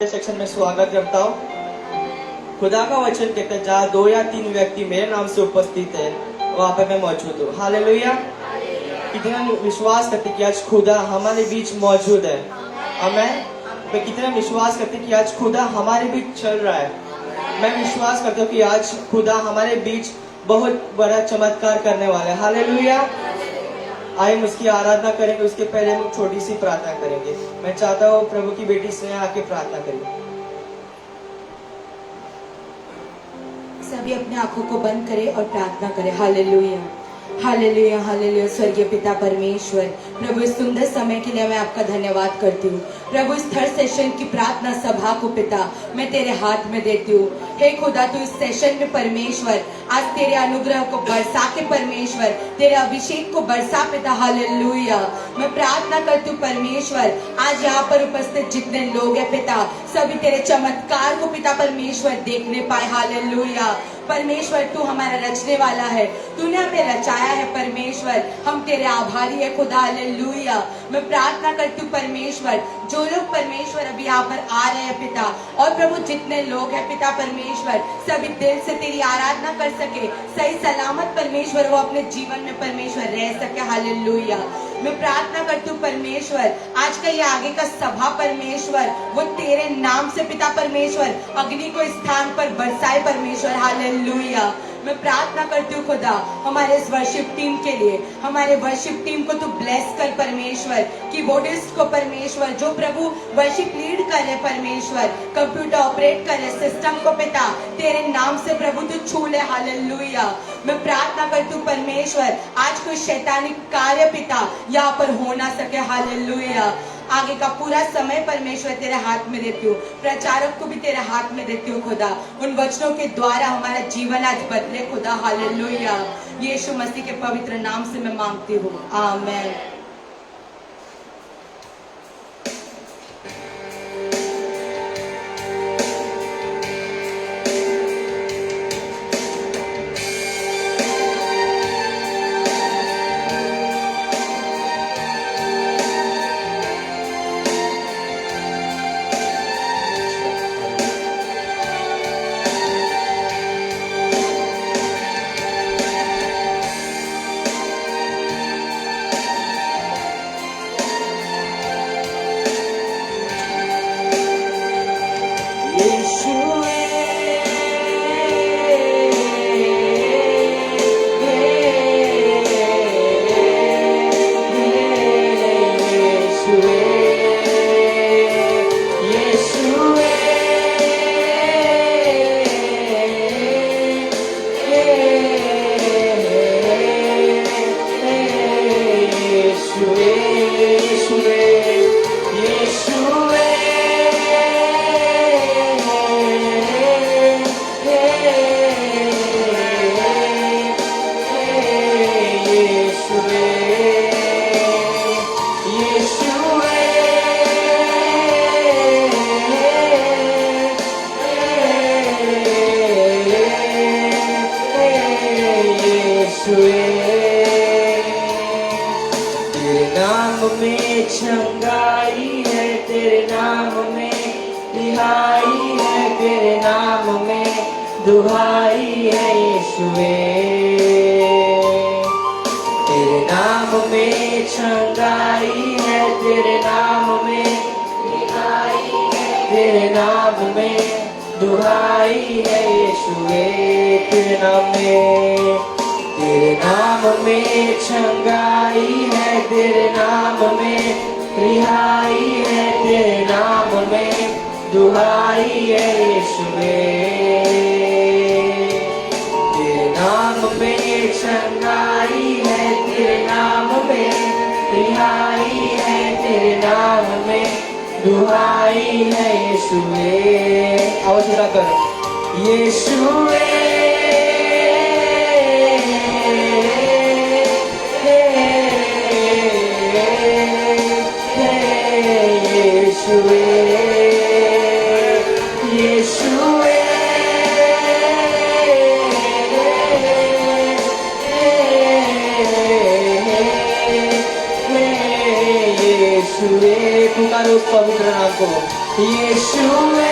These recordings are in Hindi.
सेक्शन में स्वागत करता हूँ। खुदा का वचन कहता है जहाँ 2 या 3 व्यक्ति मेरे नाम से उपस्थित है वहाँ पे मैं मौजूद हूँ। हालेलुया। कितना विश्वास करते कि आज खुदा हमारे बीच मौजूद है। आमीन। मैं कितना विश्वास करते कि आज खुदा हमारे बीच चल रहा है। मैं विश्वास करता हूँ कि आज खुदा हमारे बीच बहुत बड़ा चमत्कार करने वाला है। हालेलुया। आइए हम उसकी आराधना करेंगे। उसके पहले हम छोटी सी प्रार्थना करेंगे। मैं चाहता हूँ प्रभु की बेटी से आके प्रार्थना करें। सभी अपने आंखों को बंद करें और प्रार्थना करें। Hallelujah, hallelujah, hallelujah. स्वर्गीय पिता परमेश्वर, प्रभु इस सुंदर समय के लिए मैं आपका धन्यवाद करती हूँ। प्रभु इस थर्ड सेशन की प्रार्थना सभा को पिता मैं तेरे हाथ में देती हूँ। हे खुदा, तू इस सेशन में परमेश्वर आज तेरे अनुग्रह को बरसा के परमेश्वर तेरे अभिषेक को बरसा पिता। हालेलुया। मैं प्रार्थना करती हूँ परमेश्वर आज यहाँ पर उपस्थित जितने लोग हैं पिता सभी तेरे चमत्कार को पिता परमेश्वर देखने पाए। हालेलुया। परमेश्वर तू हमारा रचने वाला है, तूने हमें रचाया है परमेश्वर, हम तेरे आभारी है खुदा। हालेलुया। मैं प्रार्थना करती हूँ परमेश्वर जो लोग परमेश्वर अभी यहाँ पर आ रहे हैं पिता और प्रभु जितने लोग हैं पिता परमेश्वर सभी दिल से तेरी आराधना कर सके, सही सलामत परमेश्वर वो अपने जीवन में परमेश्वर रह सके। हालेलुया। मैं प्रार्थना करती हूँ परमेश्वर आज का ये आगे का सभा परमेश्वर वो तेरे नाम से पिता परमेश्वर अग्नि को स्थान पर बरसाए परमेश्वर। हालेलुया। मैं प्रार्थना करती हूँ खुदा हमारे इस वर्शिप टीम के लिए, हमारे वर्शिप टीम को तू ब्लेस कर परमेश्वर, कीबोर्डिस्ट को परमेश्वर जो प्रभु वर्शिप लीड कर रहे परमेश्वर, कंप्यूटर ऑपरेट कर रहे सिस्टम को पिता तेरे नाम से प्रभु तू छू ले। हालेलुया। मैं प्रार्थना करती हूँ परमेश्वर आज कोई शैतानिक कार्य पिता यहाँ पर हो ना सके। हालेलुया। आगे का पूरा समय परमेश्वर तेरे हाथ में देती हूँ, प्रचारक को भी तेरे हाथ में देती हूँ खुदा। उन वचनों के द्वारा हमारा जीवन आज बदले खुदा। हालेलुया। यीशु मसीह के पवित्र नाम से मैं मांगती हूँ, आमीन। तेरे नाम में चंगाई है, तेरे नाम में रिहाई है, तेरे नाम में दुहाई है यीशुए। तेरे नाम में चंगाई है, तेरे नाम में रिहाई है, तेरे नाम में दुहाई है यीशुए। तेरे नाम में चंगाई है, तेरे नाम में रिहाई है, तेरे नाम में दुहाई है यीशुए। तेरे नाम में चंगाई है, तेरे नाम में रिहाई है, तेरे नाम में दुहाई है यीशुए। आवाज उठा कर यीशुए। पुकारो उस पवित्र नाम को। यीशुए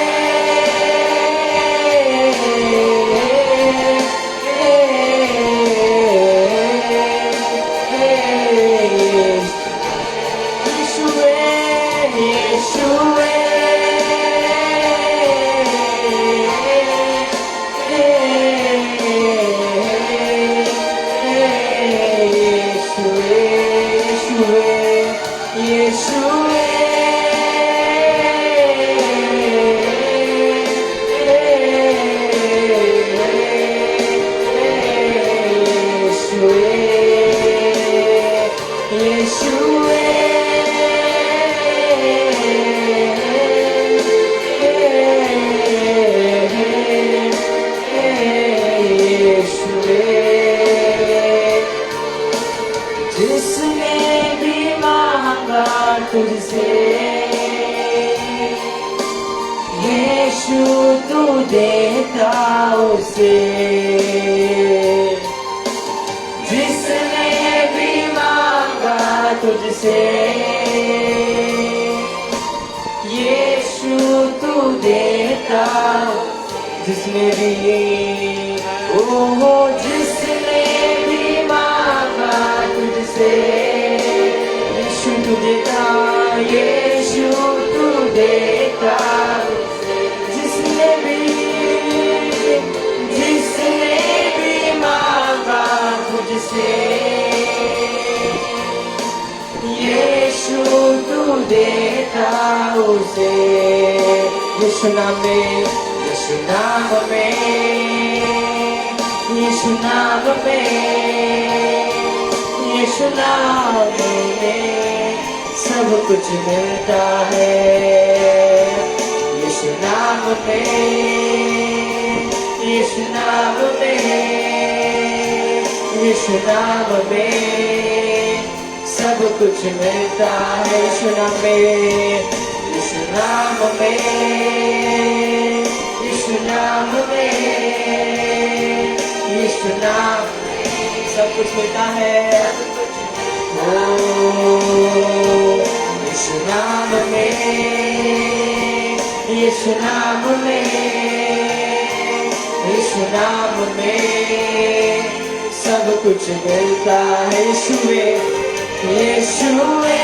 जिसने भी मांगा तुझसे यीशु तू देता उसे जिसने भी मांगा तुझसे यीशु तू देता जिसने भी जिसने भी मांगा तुझसे यीशु तू देता यीशु तू देता जिसने भी मांगा तुझसे यीशु तू देता उसे यीशु नाम में यीशु नाम में यीशु नाम में यीशु नाम में सब कुछ मिलता है यीशु नाम में यीशु नाम में यीशु नाम में सब कुछ मिलता है यीशु नाम में यीशु नाम में यीशु नाम में यीशु नाम सब कुछ मिलता है यीशु नाम में यीशु नाम में यीशु नाम में सब कुछ मिलता है यीशुए यीशुए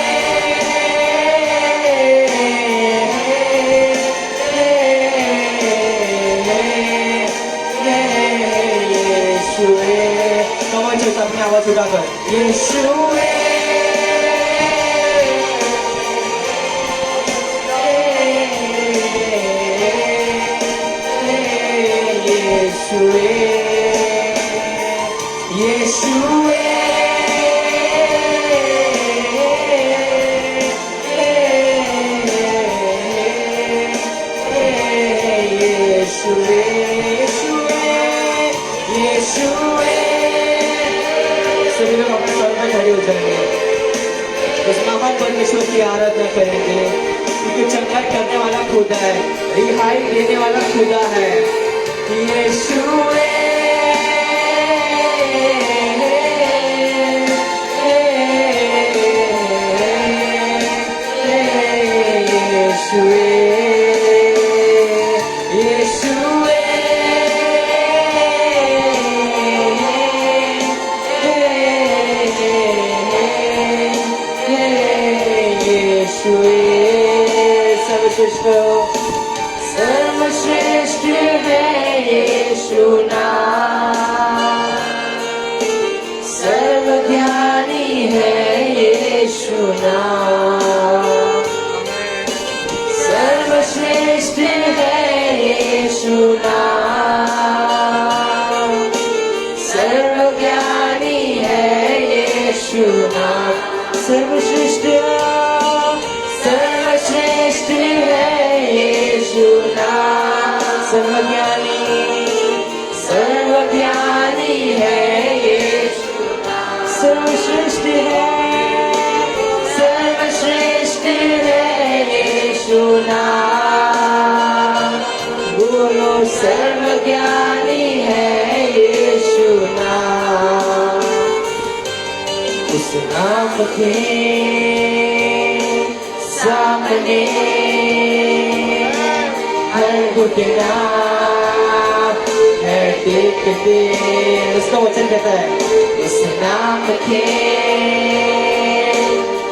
कौन चलता अपनी आवाज उठाकर यीशुए यीशुए यीशुए सभी लोग अपने स्वर पर खड़े हो जाएंगे उस महान परमेश्वर की आराधना करेंगे क्योंकि चंगाई करने वाला खुदा है रिहाई देने वाला खुदा है यीशुए सर्वश्रेष्ठ है यीशु नाम सर्वज्ञानी है यीशु नाम सर्वश्रेष्ठ है यीशु नाम सर्वज्ञानी है यीशु नाम सर्वश्रेष्ठ सर्वश्रेष्ठ है यीशु नाम सर्वज्ञानी सर्वज्ञानी है यीशु नाम सर्वश्रेष्ठ है यीशु नाम बोलो सर्वज्ञानी है यीशु नाम उस नाम के सामने हर घुटना है टेकते। उसका वचन कहता है उस नाम के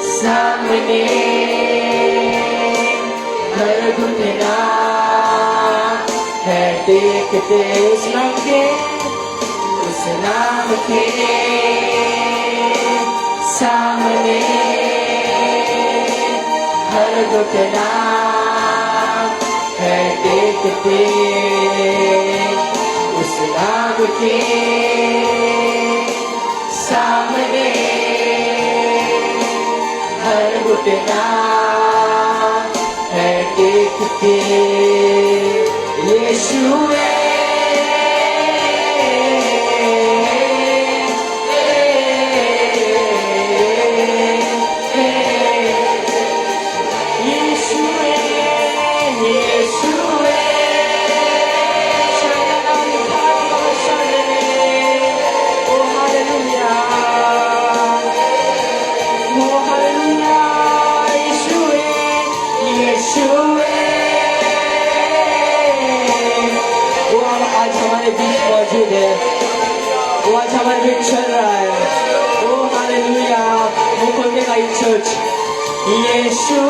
सामने हर घुटना है टेकते। उस नाम के सामने हर घुटना है टेकते। उस नाम के सामने हर घुटना है टेकते। यीशु मौजूद है, वो आज हमारे बीच चल रहा है। ओ हालेलुया, वो खोल के गाइड चर्च यीशु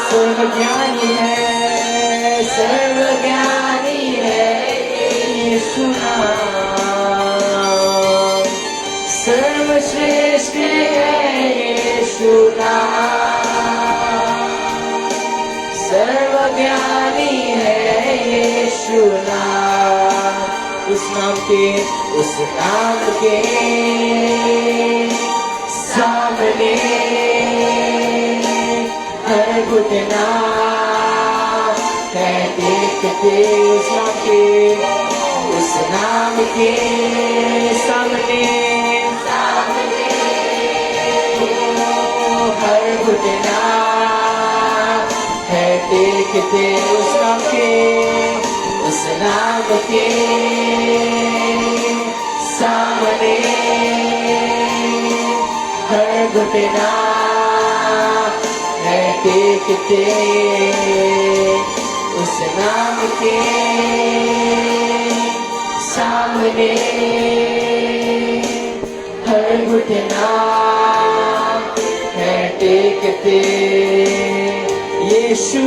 सर्वज्ञानी है, सर्वज्ञानी है यीशु नाम, सर्वश्रेष्ठ है यीशु नाम, सर्वज्ञानी है यीशु नाम। उस नाम के सामने हर घुटना है टेकते। उस नाम के सामने हर घुटना है टेकते। उस नाम के सामने हर घुटना है टेकते, उस नाम के सामने हर घुटना है टेकते। यीशु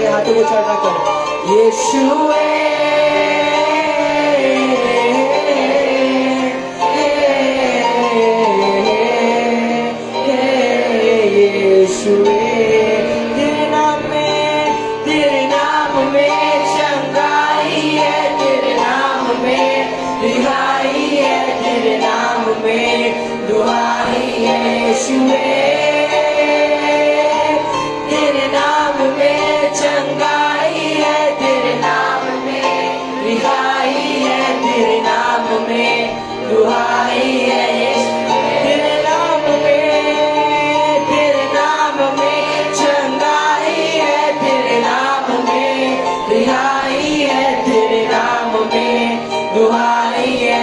हाथों को चढ़ा कर यीशु तेरे नाम में चंगाई है, तेरे नाम में रिहाई है, तेरे नाम में दुआई है। यीशु तेरे नाम में चंगाई है, तेरे नाम में रिहाई है, तेरे नाम में दुआई है। तेरे नाम में चंगाई है, तेरे नाम में रिहाई है, तेरे नाम में दुआई है।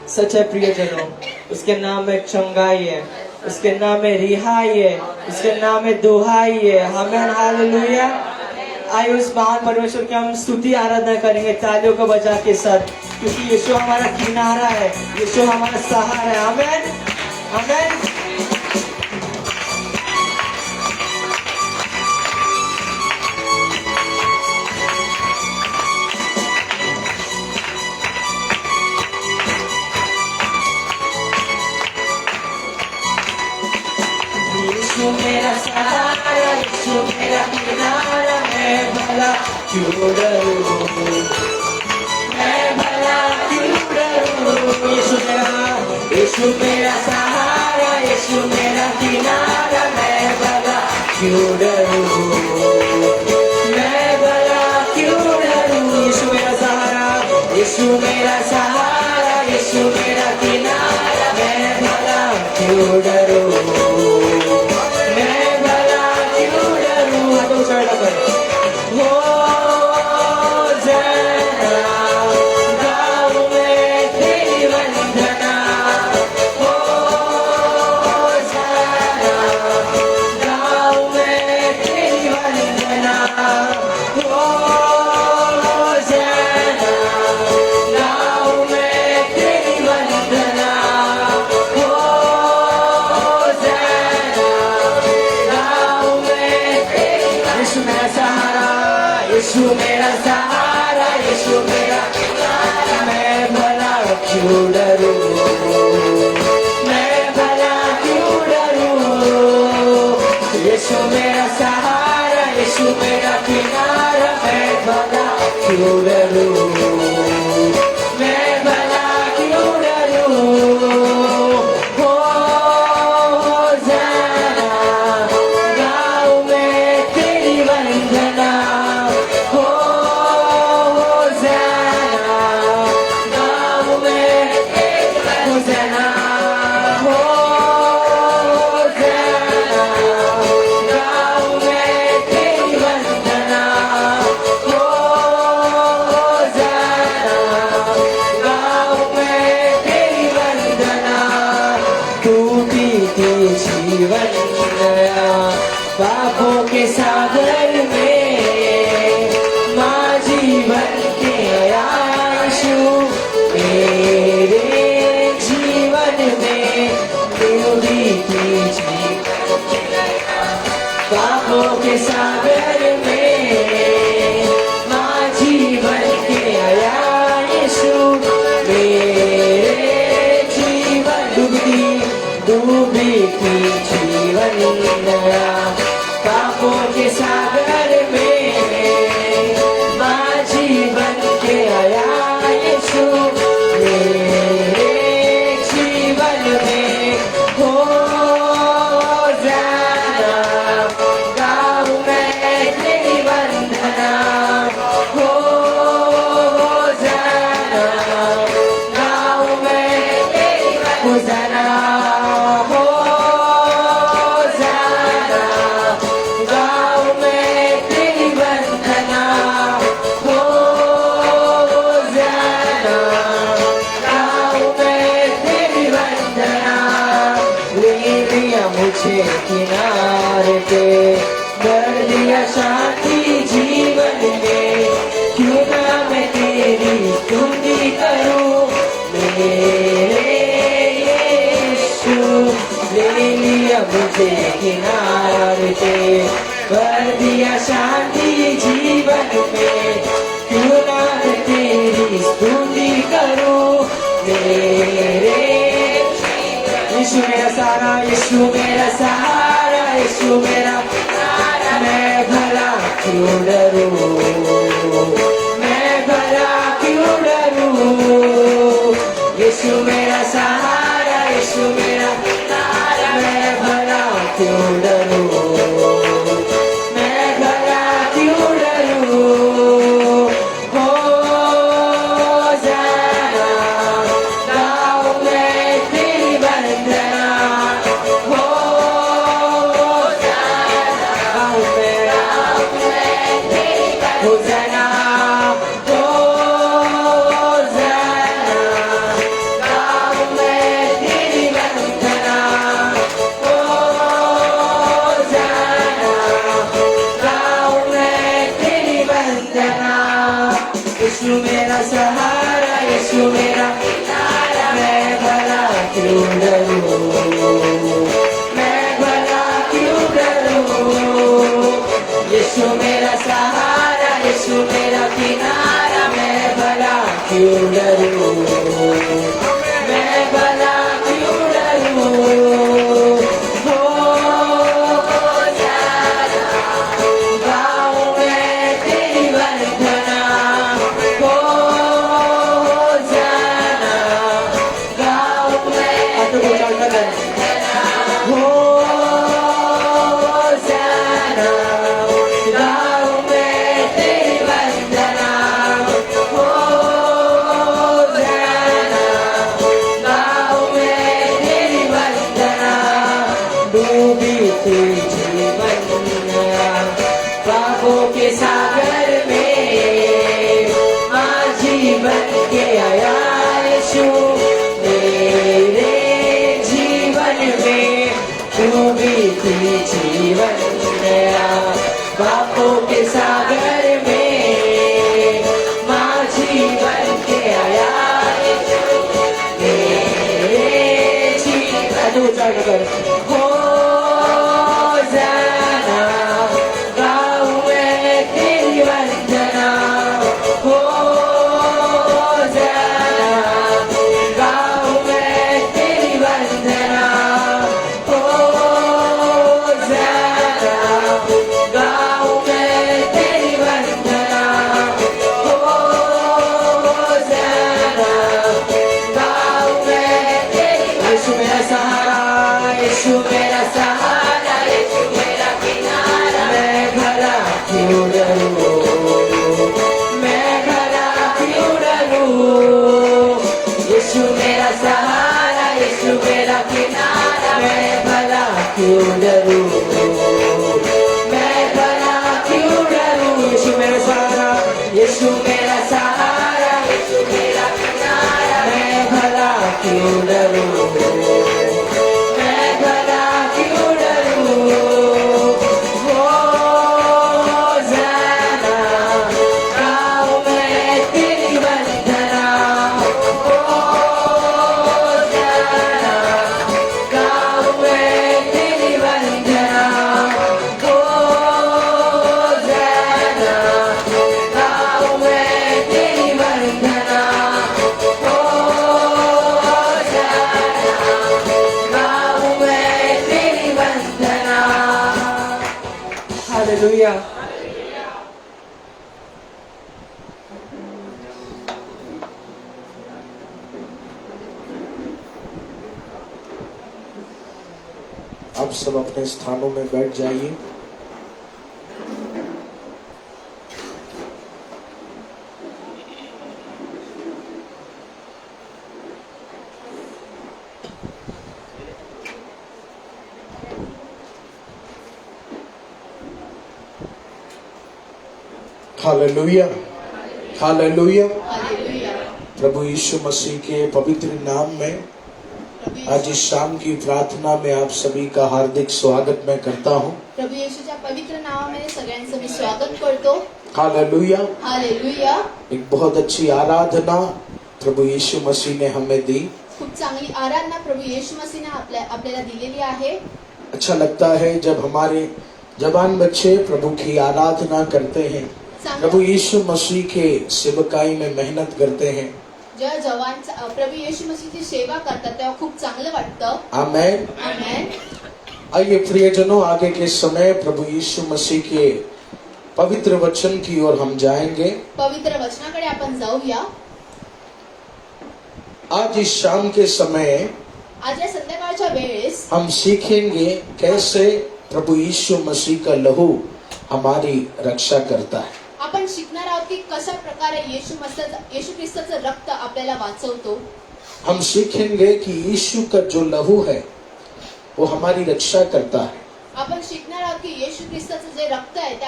सच है प्रियजनों, उसके नाम में चंगाई है, उसके नाम में रिहाई है, उसके नाम में दुहाई है। आमीन हालेलुया। आइए उस महान परमेश्वर की हम स्तुति आराधना करेंगे तालियों को बजा के साथ, क्योंकि यीशु हमारा किनारा है, यीशु हमारा सहारा है। आमीन आमीन। यीशु मेरा सहारा, यीशु मेरा किनारा, मैं भला क्यों डरूं, मैं भला क्यों डरूं। यीशु मेरा सहारा, यीशु मेरा किनारा, मैं भला क्यों डरूं, मैं भला क्यों डरूं। यीशु मेरा सहारा, यीशु मेरा सहारा, यीशु मेरा किनारा, मैं भला क्यों डरूं, यीशु मेरा सहारा, यीशु मेरा किनारा, मैं भला क्यों डरूं, मैं भला क्यों डरूं। यीशु मेरा सहारा, यीशु मेरा किनारा, मैं भला क्यों डरूं, मैं भला क्यों डरूं। जीवन पापों के सागर में माँ जीवन के आंसू मेरे जीवन में डूबी थी। पापों के सागर में माँ जीवन के आंसू मेरे जीवन डूबी डूबी थी जीवन नया पापों के सागर में माझी बन के आया यीशु मेरे जीवन में हो जाना गाऊं मैं तेरी वंदना हो जाना गाऊं मैं तेरी वंदना हो जाना गाऊं मैं तेरी वंदना हो जाना गाऊं मैं तेरी वंदना ले लिया मुझे किनारे पे कर दिया शांति जीवन में क्यों ना मैं तेरी स्तुति करूं मेरे यीशु ले लिया मुझे किनारे पे कर दिया शांति जीवन में क्यों ना मैं तेरी स्तुति करूं मेरे यीशु मेरा सारा यीशु मेरा सहारा यीशु मेरा मैं भला क्यों डरूं मैं भला क्यों डरूं यीशु मेरा सहारा यीशु मेरा मैं भला क्यों डरूं मैं भला क्यों डरूं हो जाना गाऊं मैं तेरी वंदना हो जाना गाऊं मैं हो जाना हो जाना गाऊं मैं तेरी वंदना हो जाना गाऊं मैं तेरी वंदना यीशु मेरा सहारा यीशु मेरा मैं भला क्यों डरूं मैं भला क्यों डरूं यीशु मेरा सहारा यीशु मेरा किनारा मैं भला क्यों डरूं मैं भला क्यों डरूं हो जाना गाऊं मैं तेरी वंदना हो जाना गाऊं मैं तेरी वंदना हो जाना गाऊं मैं तेरी वंदना हो जाना गाऊं मैं तेरी वंदना डूबी थी जीवन नया पापों के सागर में माझी बन के आया यीशु मेरे जीवन में डूबी थी जीवन नया पापों के सागर में माझी बन के आया यीशु मेरे जीवन हो जाना गाऊं मैं तेरी वंदना हो जाना गाऊं मैं तेरी वंदना हो जाना गाऊं मैं तेरी वंदना हो जाना गाऊं मैं तेरी यीशु मेरा सहारा यीशु मेरा सहारा यीशु मेरा किनारा मैं भला क्यों डरूं मैं भला क्यों डरूं यीशु मेरा सहारा यीशु मेरा किनारा मैं भला क्यों डरूं मैं भला क्यों डरूं यीशु मेरा सहारा यीशु मेरा सहारा यीशु मेरा किनारा मैं भला क्यों डरूं मैं भला क्यों डरूं हो जाना गाऊं मैं तेरी वंदना हो जाना गाऊं मैं तेरी वंदना हो जाना गाऊं मैं तेरी वंदना हो जाना हालेलुया। आप सब अपने स्थानों में बैठ जाइए। Hallelujah, hallelujah. प्रभु यीशु मसीह के पवित्र नाम में आज इस शाम की प्रार्थना में आप सभी का हार्दिक स्वागत मैं करता हूँ। प्रभू येशूच्या पवित्र नावामध्ये सगळ्यांचं मी स्वागत करतो। हालेलुया। हालेलुया। एक बहुत अच्छी आराधना प्रभु यीशु मसीह ने हमें दी। खूप चांगली आराधना प्रभू येशू मसीहने आपल्याला दिलेली आहे। अच्छा लगता है जब हमारे जवान बच्चे प्रभु की आराधना करते हैं, प्रभु यीशु मसीह के सेवकाई में मेहनत करते हैं। जेव्हा जवान प्रभु येशू मसीहची सेवा करतात तेव्हा खूप चांगलं वाटतं। आमेन, आमेन। आइए प्रियजनों, आगे के समय प्रभु यीशु मसीह के पवित्र वचन की ओर हम जाएंगे। पवित्र वचनाकडे आपण जाऊया। आज इस शाम के समय आज या संध्याकाळच्या वेळेस हम सीखेंगे कैसे प्रभु यीशु मसीह का लहू हमारी रक्षा करता है। आपण शिकणार आहोत की कशा प्रकारे येशू ख्रिस्ताचं रक्त आपल्याला वाचवतो। हम सीखेंगे कि यीशु का जो लहू है वो हमारी रक्षा करता है। आपण शिकणार आहोत की येशू ख्रिस्ताचं जे रक्त आहे ते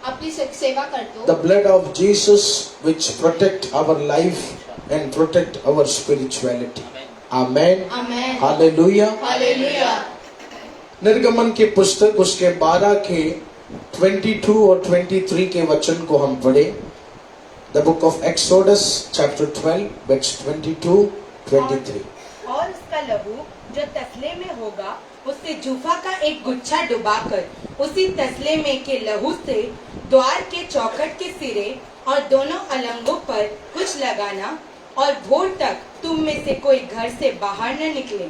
आपली सेवा करतो। The blood of Jesus which protect our life and protect our spirituality. Amen. Amen. Hallelujah. Hallelujah. निर्गमन के पुस्तक उसके 12 के 22 और 23 के वचन को हम पढ़े। The book of Exodus chapter 12 verse 22, 23। और उसका लहू जो तसले में होगा उससे जूफा का एक गुच्छा डुबाकर उसी तसले में के लहू से द्वार के चौखट के सिरे और दोनों अलंगों पर कुछ लगाना, और भोर तक तुम में से कोई घर से बाहर न निकले,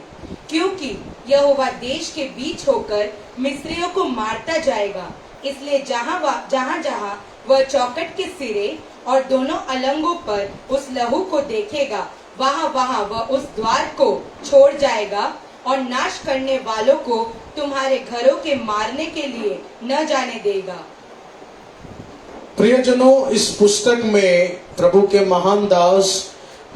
क्योंकि यहोवा देश के बीच होकर मिस्रियों को मारता जाएगा। इसलिए जहाँ जहाँ वह चौखट के सिरे और दोनों अलंगों पर उस लहू को देखेगा, वहाँ वह उस द्वार को छोड़ जाएगा और नाश करने वालों को तुम्हारे घरों के मारने के लिए न जाने देगा। प्रियजनों, इस पुस्तक में प्रभु के महान दास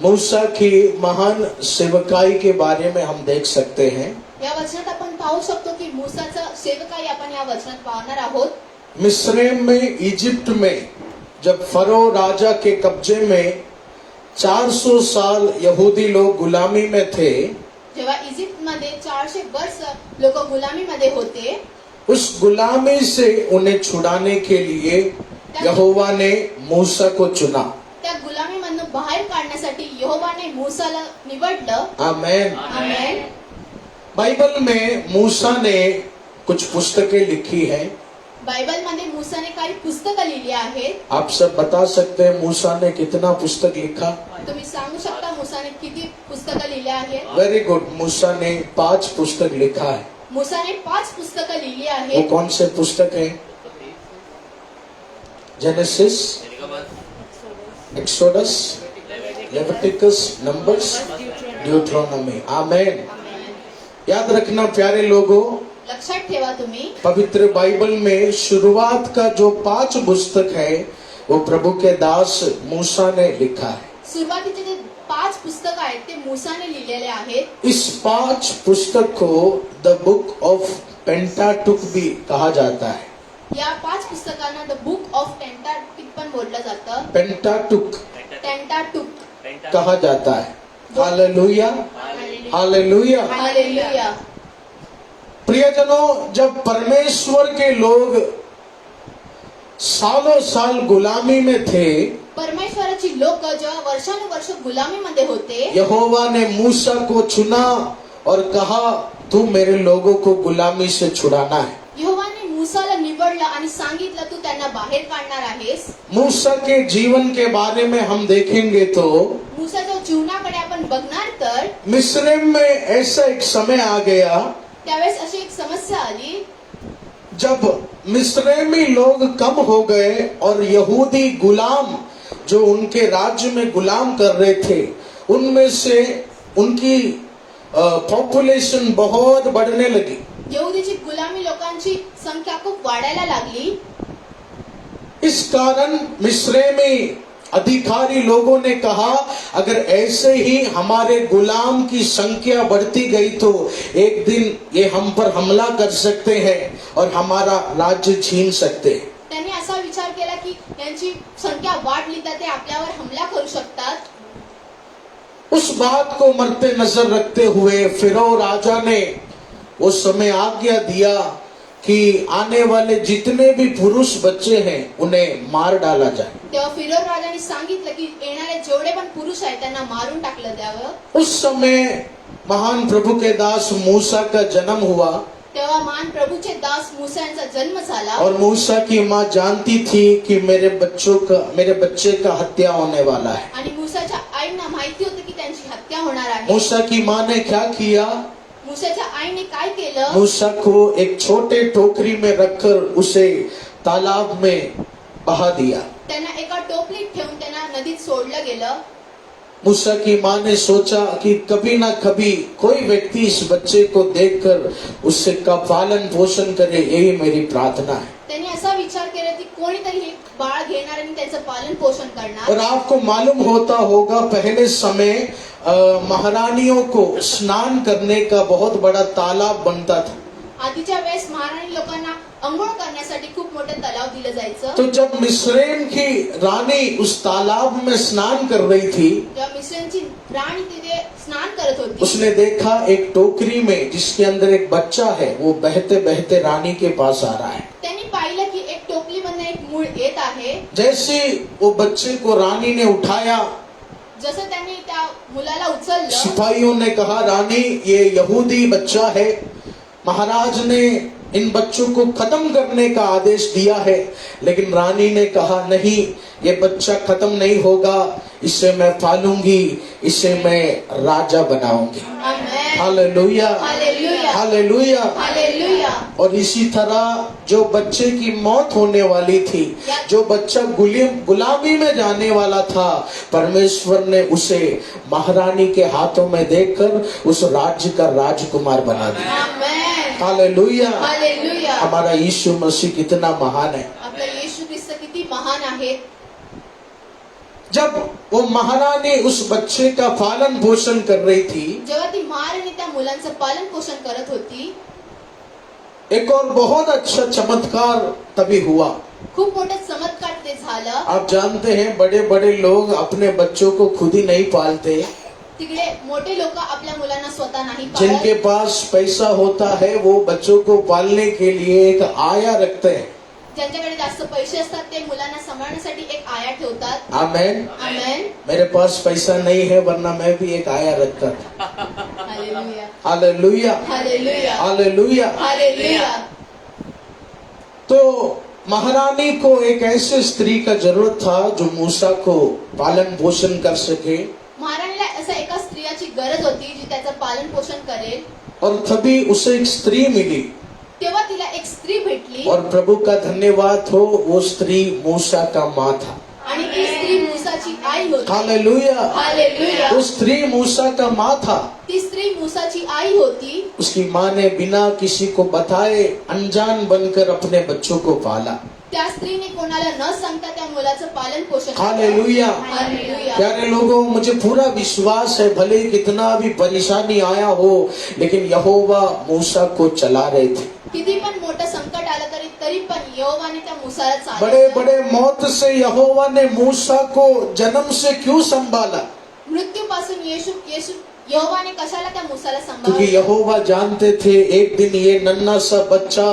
मूसा की महान सेवकाई के बारे में हम देख सकते हैं। या वचनात आपण पाहू शकतो की मूसाचं सेवकाई आपण या वचनात पाहणार आहोत। मिस्रैम में, इजिप्ट में जब फरो राजा के कब्जे में 400 साल यहूदी लोग गुलामी में थे, जेव्हा इजिप्त मध्ये 400 वर्ष लोक गुलामी मध्ये होते, उस गुलामी से उन्हें छुड़ाने के लिए यहोवा ने मूसा को चुना। त्या गुलामी मधून बाहेर काढण्यासाठी यहोवाने मूसाला निवडलं। आमेन। आमेन। बाइबल में मूसा ने कुछ पुस्तकें लिखी हैं। बाइबल मध्ये मूसाने काही पुस्तकं लिहिली आहेत। आप सब बता सकते हैं मूसा ने कितना पुस्तक लिखा? तुम्ही सांगू शकता मूसाने किती पुस्तकं लिहिली आहेत? Very good. मूसा ने 5 पुस्तक लिखा है। मूसाने 5 पुस्तकं लिहिली वो आहेत। कौन से पुस्तक है? Genesis, Exodus, Leviticus, Numbers, Deuteronomy. Amen. याद रखना प्यारे लोगों, लक्षात ठेवा तुम्ही, पवित्र बाइबल में शुरुआत का जो 5 पुस्तक है वो प्रभु के दास मूसा ने लिखा है। सुरुवातीचे जे 5 पुस्तक आहेत ते मूसाने लिहिलेले आहेत। इस 5 पुस्तक को द बुक ऑफ पेंटाटुक भी कहा जाता है। या 5 पुस्तकांना द बुक ऑफ पेंटाटुक पण बोललं जातं। पेंटाटुक पेंटाटुक कहा जाता है। Hallelujah, hallelujah. हालेलुया। प्रियजनों, जब परमेश्वर के लोग सालों साल गुलामी में थे, परमेश्वराची लोक जेव्हा वर्षानुवर्ष गुलामीमध्ये होते, यहोवा ने मूसा को चुना और कहा तू मेरे लोगों को गुलामी से छुड़ाना है। यहोवाने मूसाला निवडलं आणि सांगितलं तू त्यांना बाहेर काढणार आहेस। मूसा के जीवन के बारे में हम देखेंगे तो मूसाच्या जीवनाकडे आपण बघणार तर मिस्रैम में ऐसा एक समय आ गया त्यावेळेस अशी एक समस्या आली जब मिस्रैमी लोग कम हो गए और यहूदी गुलाम जो उनके राज्य में गुलाम कर रहे थे, उनमें से उनकी पॉपुलेशन बहुत बढ़ने लगी। यहुदीची गुलामी लोकांची संख्या खूप वाढायला लागली. इस कारण मिस्रैमी अधिकारी लोगों ने कहा, अगर ऐसे ही हमारे गुलाम की संख्या बढ़ती गई तो एक दिन ये हम पर हमला कर सकते हैं और हमारा राज्य छीन सकते हैं। त्यांनी असा विचार केला की यांची संख्या वाढली तर ते आपल्यावर हमला करू शकतात. उस बात को मद्दे नजर रखते हुए फिरौन राजा ने उस समय आज्ञा दिया कि आने वाले जितने भी पुरुष बच्चे हैं उन्हें मार डाला जाए। तेव्हा फिरोन राजाने सांगितलं की येणारे जेवढे पण पुरुष आहेत त्यांना मारून टाकलं द्यावं. उस समय महान प्रभु के दास मूसा का जन्म हुआ तेव्हा महान प्रभूचे दास मूसा यांचा जन्म झाला. और मूसा की माँ जानती थी कि मेरे बच्चे का हत्या होने वाला है। आणि मूसाच्या आईंना माहिती होतं की त्यांची हत्या होणार आहे. मूसा की माँ ने क्या किया? मूसाच्या आईने काय केलं? मूसा को एक छोटे टोकरी में रखकर उसे तालाब में बहा दिया। त्यांना एका टोपलीत ठेवून त्यांना नदीत सोडलं गेलं. मूसा की माँ ने सोचा कि कभी ना कभी कोई व्यक्ति इस बच्चे को देखकर उससे का पालन पोषण करे, यही मेरी प्रार्थना है। त्यांनी असा विचार केला की कोणीतरी हे बाळ घेणार आणि त्याचं पालन पोषण करणार. और आपको मालूम होता होगा पहले समय महारानियों को स्नान करने का बहुत बड़ा तालाब बनता था। आधीच्या वेळेस महाराणी लोकांना अंघोळ करण्यासाठी खूप मोठं तलाव दिलं जायचं. तो जब मिस्रैम की रानी उस तालाब में स्नान कर रही थी, तेव्हा मिस्रांची राणी तिथे स्नान करत होती. उसने देखा एक टोकरी में जिसके अंदर एक बच्चा है, वो बहते बहते रानी के पास आ रहा है। त्यांनी पाहिलं की एक टोपलीमधनं एक मूळ येत आहे. जैसे वो बच्चे को रानी ने उठाया, जसं त्यांनी त्या मुलाला उचललं, सिपाहियों ने कहा, रानी ये यहूदी बच्चा है, महाराज ने इन बच्चों को खत्म करने का आदेश दिया है। लेकिन रानी ने कहा, नहीं, ये बच्चा खत्म नहीं होगा, इसे मैं पालूंगी, इसे मैं राजा बनाऊंगी। Amen. Hallelujah, hallelujah. Hallelujah. Hallelujah. और इसी तरह जो बच्चे की मौत होने वाली थी, जो बच्चा गुलामी में जाने वाला था, परमेश्वर ने उसे महारानी के हाथों में देकर उस राज्य का राजकुमार बना दिया। आमेन. हालेलुया। हालेलुया. हमारा यीशु मसीह कितना महान है। आपला येशू ख्रिस्त किती महान आहे. जब वो महारानी उस बच्चे का पालन पोषण कर रही थी, जेव्हा ती महाराणी त्या मुलांचं पालन पोषण करत होती, एक और बहुत अच्छा चमत्कार तभी हुआ। खूप मोठं चमत्कार ते झालं. आप जानते हैं बड़े बड़े लोग अपने बच्चों को खुद ही नहीं पालते। तिकडे मोठे लोक आपल्या मुलांना स्वतः नाही जिनके पाळत. पास पैसा होता है वो बच्चों को पालने के लिए एक आया रखते हैं। ज्यांच्याकडे जास्त पैसे असतात ते मुलांना सांभाळण्यासाठी एक आया ठेवतात. आमेन। आमेन. मेरे पास पैसा नहीं है, वरना मैं भी एक आया रखता था। Hallelujah. Hallelujah, hallelujah. Hallelujah. Hallelujah. तो महारानी को एक ऐसे स्त्री का जरूरत था जो मूसा को पालन पोषण कर सके, महाराणीला असं एका स्त्रियाची गरज होती जी त्याचं पालन पोषण करेल. और तभी उसे एक स्त्री मिली। तेव्हा तिला एक स्त्री भेटली और प्रभु का धन्यवाद हो, वो स्त्री मूसा का माँ था। आणि ती स्त्री मूसाची आई होती. हालेलुया। हालेलुया. वो स्त्री मूसा का माँ था। ती स्त्री मूसाची आई होती. उसकी माँ ने बिना किसी को बताए अनजान बनकर अपने बच्चों को पाला। त्या स्त्रीने कोणाला न सांगता त्या मुलाचं पालन पोषण केलं. हालेलुया। हालेलुया. प्यारे लोगों, मुझे पूरा विश्वास है भले कितना भी परेशानी आया हो, लेकिन यहोवा मूसा को चला रहे थे। किती पण मोठं संकट आलं तरी पण यहोवाने त्या मूसाला बड़े चालवलं. बड़े मौत से यहोवा ने मूसा को जन्म से क्यों संभाला? मृत्यूपासून येशू यहोवाने कशाला त्या मूसाला क्योंकि सांभाळलं? यहोवा जानते थे एक दिन ये नन्हा सा बच्चा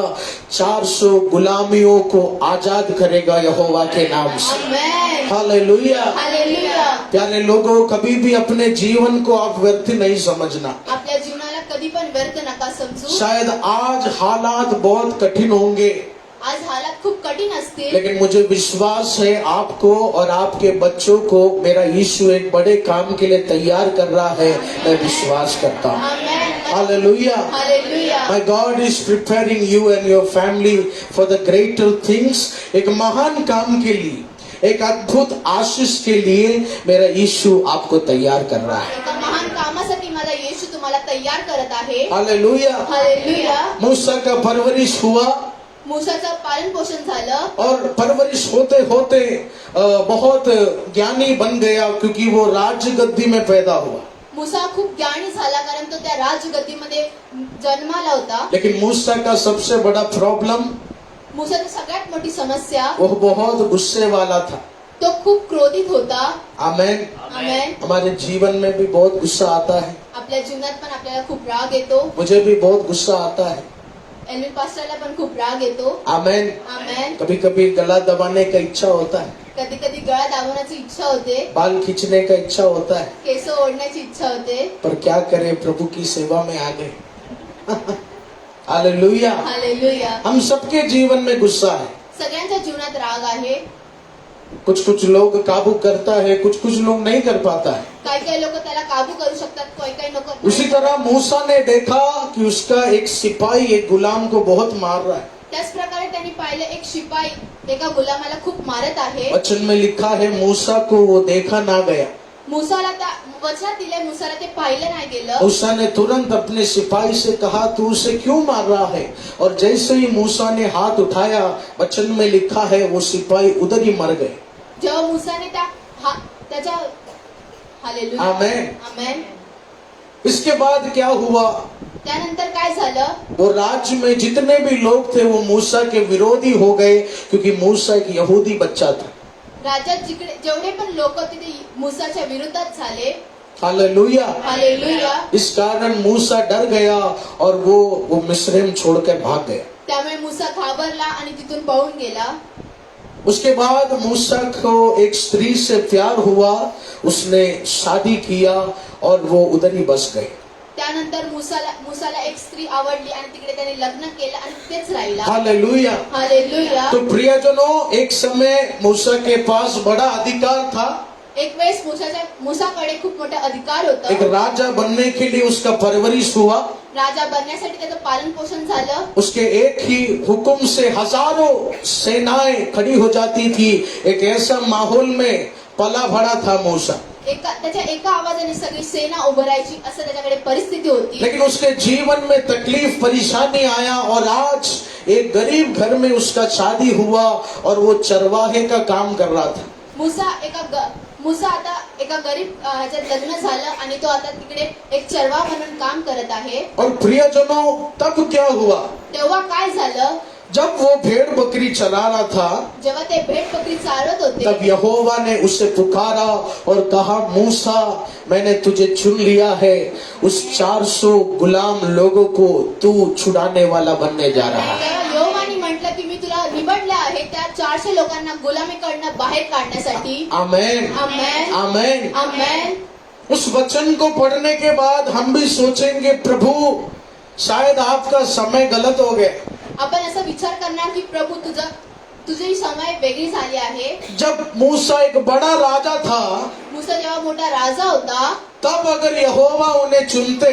400 गुलामियों को आजाद करेगा यहोवा के नाम से। आमेन. हालेलुया। हालेलुया. प्यारे लोगों, कभी भी अपने जीवन को आप व्यर्थ नहीं समझना। आपल्या जीवनाला कधी पण व्यर्थ नका समजू. शायद आज हालात बहुत कठिन होंगे, आज हालात खूप कठीण असतील, लेकिन मुझे विश्वास है आपको और आपके बच्चों को मेरा यीशु एक बड़े काम के लिए तैयार कर रहा है। मैं विश्वास करता हूँ। आमेन. Hallelujah. Hallelujah My God is preparing you and your family for the greater things. एक महान काम के लिए, एक अद्भुत आशीष के लिए मेरा यीशु आपको तैयार कर रहा है. एका महान कामासाठी माझा येशू तुम्हाला तयार करत आहे. हालेलुया. हालेलुया मूसा का परवरिश हुआ मूसाचं पालन पोषण झालं और परवरिश होते होते बहुत ज्ञानी बन गया, क्योंकि वो राज्य गद्दी में पैदा हुआ. मूसा खूप ज्ञानी झाला कारण तो त्या राजगद्दीमध्ये जन्माला होता. लेकिन मूसा का सबसे बड़ा प्रॉब्लम, मूसाची सगळ्यात मोठी समस्या वो बहुत गुस्से वाला था. तो खूप क्रोधित होता. आमेन. आमेन. हमारे जीवन में भी बहुत गुस्सा आता है. आपल्या जीवनात पण आपल्याला खूप राग येतो. मुझे भी बहुत गुस्सा आता है. एल्विन पास्टरला पण खूप राग येतो. आमेन. आमेन. कभी कभी गला दबाने का इच्छा होता है, कधी कधी गळा दाबण्याची इच्छा होते. बाल खींचने का इच्छा होता है, केस ओढण्याची इच्छा होते. पर क्या करें, प्रभु की सेवा में आ गए. हालेलुया. हालेलुया हम सबके जीवन में गुस्सा है. सगळ्यांच्या जीवनात राग आहे. कुछ कुछ लोग काबू करता है, कुछ कुछ लोग नहीं कर पाता है. काही काही लोक त्याला काबू करू शकतात, काही काही लोक उसी तरह मूसा ने देखा कि उसका एक सिपाही एक गुलाम को बहुत मार रहा है. त्याच प्रकारे त्यांनी पाहिलं एक शिपाई एका गुलामाला खूप मारत आहे. वचन में लिखा है मूसा को वो देखा ना गया. मूसाला त्या वचनात दिले मूसाला ते पाहिलं नाही गेलं. मूसा ने तुरंत अपने सिपाही से कहा, तू उसे क्यों मार रहा है? और जैसे ही मूसा ने हाथ उठाया, वचन में लिखा है वो सिपाही उधर ही मर गए. जेव्हा मूसाने त्याच्या हालेलुया आमेन. आमेन. इसके बाद क्या हुआ? त्यानंतर काय झालं? वो राज्य में जितने भी लोग थे वो मूसा के विरोधी हो गए, क्योंकि मूसा एक यहूदी बच्चा था. राज्यात जिकडे जेवढे पण लोक होते ते मूसाच्या विरोधात झाले. हालेलुया. हालेलुया. इस कारण मूसा डर गया और वो मिस्रैम छोड़कर भाग गया. त्यामुळे मूसा घाबरला आणि तिथून पळून गेला. उसके बाद मूसा को एक स्त्री से प्यार हुआ, उसने शादी किया और वो उधर ही बस गए. त्यानंतर मूसाला एक स्त्री आवडली आणि तिकडे त्याने लग्न केलं आणि तिथेच राहिला. हालेलुया. हालेलुया. तो प्रियजनों, एक समय मूसा के पास बड़ा अधिकार था. एक वेळेस मूसाकडे खूप मोठा अधिकार एक होता. राजा बनने के लिए उसका परवरिश हुआ. राजा बनण्यासाठी त्याचं पालन पोषण झालं. उसके एक ही हुक्म से हजारों सेनाएं खड़ी हो जाती थी. एक ऐसा माहौल में पला भरा था मूसा. त्याच्या एका आवाजाने सगळी सेना उभं राहायची असं त्याच्याकडे परिस्थिती होती. लेकिन उसके जीवन में तकलीफ परेशानी आया और आज एक गरीब घर में उसका शादी हुआ और वो चरवाहे का काम कर रहा था. मूसा आता एका गरीब ह्याच्यात लग्न झालं आणि तो आता तिकडे एक चरवा म्हणून काम करत आहे. और प्रियजनों, तब क्या हुआ? तेव्हा काय झालं? जब वो भेड़ बकरी चरा रहा था, जेव्हा ते भेट बकरी चारत होते तब यहोवा ने उसे पुकारा और कहा, मूसा, मैंने तुझे चुन लिया है. उस 400 गुलाम लोगों को तू छुड़ाने वाला बनने जा रहा है. तेव्हा यहोवाने म्हटलं की मी तुला निवडलं आहे त्या 400 लोकांना गुलामीकडनं बाहेर काढण्यासाठी. आमेन. आमेन. आमेन. आमेन. उस वचन को पढ़ने के बाद हम भी सोचेंगे, प्रभु शायद आपका समय गलत हो गया. आपण असा विचार करणार की प्रभू तुझी समय वेगळी झाली आहे. जब मूसा एक बड़ा राजा था, मूसा जेव्हा मोठा राजा होता, तब अगर यहोवा उन्हें चुनते,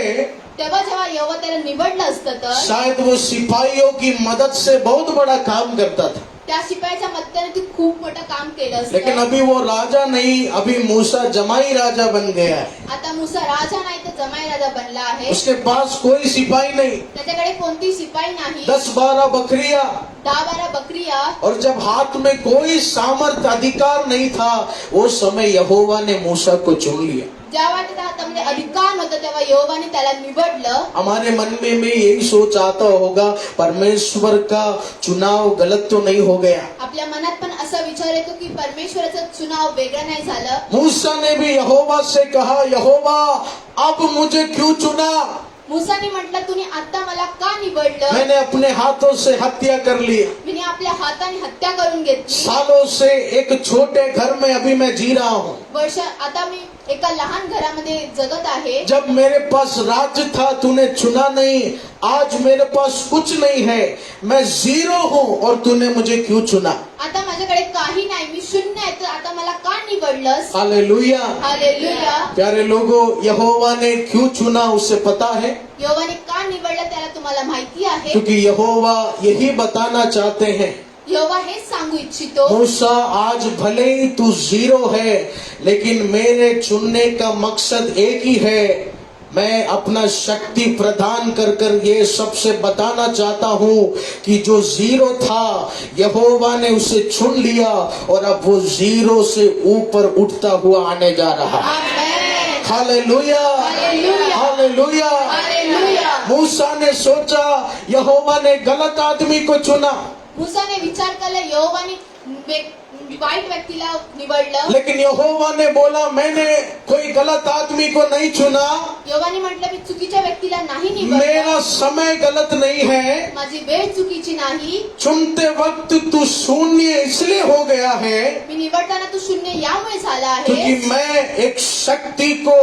तेव्हा जेव्हा यहोवा त्याला निवडलं असतं तर शायद वो सिपाहियों की मदद से बहुत बड़ा काम करता था. त्या शिपायाच्या मदतीने तू खूप मोठं काम केलं लेकिन असतं. अभी वो राजा नहीं, अभी मूसा जमाई राजा बन गया है. आता मूसा राजा नाही तर जमाई राजा बनला आहे. उसके पास कोई सिपाही नहीं, त्याच्याकडे कोणती शिपाई नाही. 10-12 बकरियां. 10-12 बकरिया. और जब हाथ में कोई सामर्थ अधिकार नहीं था, वो समय यहोवा ने मूसा को चुन लिया. जेव्हा त्याच्या हातामध्ये अधिकार नव्हता तेव्हा यहोवाने त्याला निवडलं. हमारे मन में यही सोच आता होगा, परमेश्वर का चुनाव गलत तो नहीं हो गया. आपल्या मनात पण असा विचार येतो की परमेश्वराचा चुनाव वेगळा नाही झालं. मूसा ने भी यहोवा से कहा, यहोवा अब मुझे क्यों चुना? मूसाने म्हटलं तुम्ही आता मला का निवडलं? मैंने अपने हाथों से हत्या कर ली. मी आपल्या हाताने हत्या करून घेतली. सालों से एक छोटे घर में अभी मैं जी रहा हूँ. वर्ष आता मी एका लहान घरामध्ये जगत आहे. जब मेरे पास राज्य था तूने चुना नहीं, आज मेरे पास कुछ नहीं है, मैं जीरो हूँ और तूने मुझे क्यों चुना? आता माझ्याकडे काही नाही, मी शून्य आहे, तर आता मला का निवडलंस? हालेलुया। हालेलुया. प्यारे लोगों, यहोवा ने क्यों चुना उसे पता है? यहोवाने का निवडलं त्याला तुम्हाला माहिती आहे. क्योंकि यहोवा यही बताना चाहते हैं, यहोवा हेच सांगू इच्छितो, मूसा आज भले ही तू जीरो है, लेकिन मेरे चुनने का मकसद एक ही है, मैं अपना शक्ति प्रदान कर कर ये सबसे बताना चाहता हूँ कि जो जीरो था यहोवा ने उसे चुन लिया और अब वो जीरो से ऊपर उठता हुआ आने जा रहा है। Amen. Hallelujah, hallelujah. Hallelujah. Hallelujah. मूसा ने सोचा यहोवा ने गलत आदमी को चुना, मूसाने विचार केला यहोवाने वाईट व्यक्तीला निवडलं. लेकिन यहोवा ने बोला मैंने कोई गलत आदमी को नहीं चुना, यहोवाने म्हटलं मी चुकीच्या व्यक्तीला नाही निवडलं. मेरा समय गलत नहीं है, माझी वेळ चुकीची नाही. चुनते वक्त तू शून्य इसलिए हो गया है मी निवडताना तू शून्य यामुळे झाला क्योंकि आहे. मैं एक शक्ति को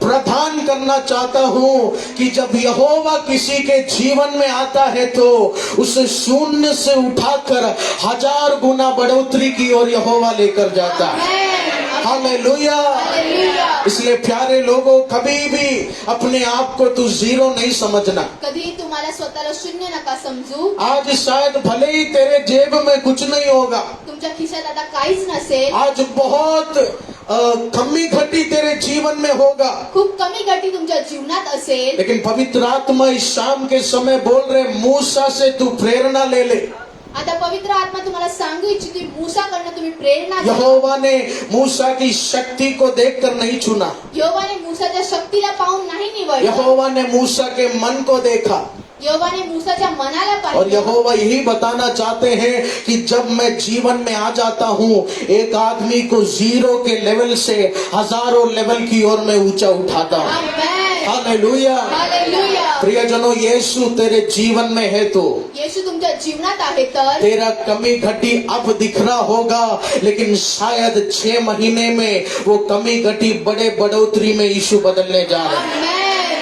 प्रदान करना चाहता हूँ कि जब यहोवा किसी के जीवन में आता है तो उसे शून्य से उठाकर 1000 गुना बढ़ोतरी की ओर यहोवा लेकर जाता है। आमेन. हालेलुया। हालेलुया. इसलिए प्यारे लोगों, कभी भी अपने आप को तू जीरो नहीं समझना। कधी तुम्हाला स्वतःला शून्य नका समजू. आज शायद भले ही तेरे जेब में कुछ नहीं होगा, तुमच्या खिशात आता काहीच नसेल, आज बहुत कमी घटी तेरे जीवन में होगा, खूप कमी गती तुमच्या जीवनात असेल, लेकिन पवित्र आत्मा इस शाम के समय बोल रहे मूसा से तू प्रेरणा ले ले। आता पवित्र आत्मा तुम्हाला सांगू इच्छिते, मूसाकडनं तुम्ही प्रेरणा घ्या. यहोवा ने मूसा की शक्ति को देखकर नहीं चुना, यहोवाने मूसाच्या शक्तीला पाहून नाही निवडलं. यहोवा ने मूसा के मन को देखा यहोवाने मूसाच्या मनाला और पाहिलं. यहोवा यही बताना चाहते हैं कि जब मैं जीवन में आ जाता हूँ, एक आदमी को जीरो के लेवल से हजारों लेवल की ओर मैं ऊंचा उठाता हूँ। आमेन. हालेलुया। हालेलुया. प्रियजनों, यीशु तेरे जीवन में है तो येशू तुमच्या जीवनात आहे तर तेरा कमी घटी अब दिख रहा होगा, लेकिन शायद 6 महीने में वो कमी घटी बड़े बढ़ोतरी में यीशु बदलने जा रहे हैं। आमेन.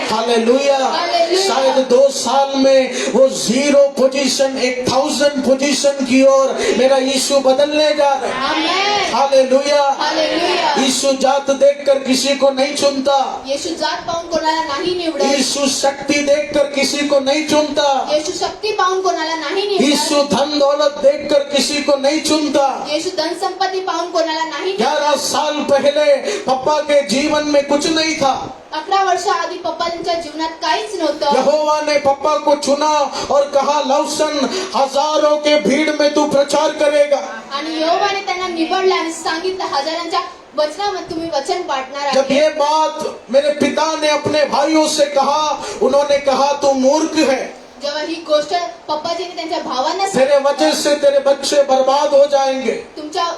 हालेलुया। हालेलुया। शायद 2 साल में वो 0 पोजीशन 1000 पोजीशन की ओर मेरा यीशु बदलने जा रहा है। आमेन. हालेलुया। हालेलुया. यीशु जात देखकर किसी को नहीं चुनता, येशू जात पाहून कोणाला नाही निवडत. यीशु शक्ति देखकर किसी को नहीं चुनता, येशू शक्ती पाहून कोणाला नाही निवडत. यीशु धन दौलत देखकर किसी को नहीं चुनता। येशू धन संपत्ती पाहून कोणाला नाही निवडत. 11 साल पहले पप्पा के जीवन में कुछ नहीं था, 11 वर्ष आधी पप्पांच्या जीवनात काहीच नव्हतं. यहोवा ने पप्पा को चुना और कहा लवसन हजारों के भीड़ में तू प्रचार करेगा। आणि यहोवाने त्यांना निवडलं आणि सांगितलं हजारांच्या वचनामध्ये तुम्ही वचन वाटणार जब आहे. ये बात मेरे पिता ने अपने भाइयों से कहा, उन्होंने कहा तू मूर्ख है, जेव्हा ही गोष्ट पप्पाजीने त्यांच्या भावांना तेरे वजह से तेरे बच्चे बर्बाद हो जाएंगे,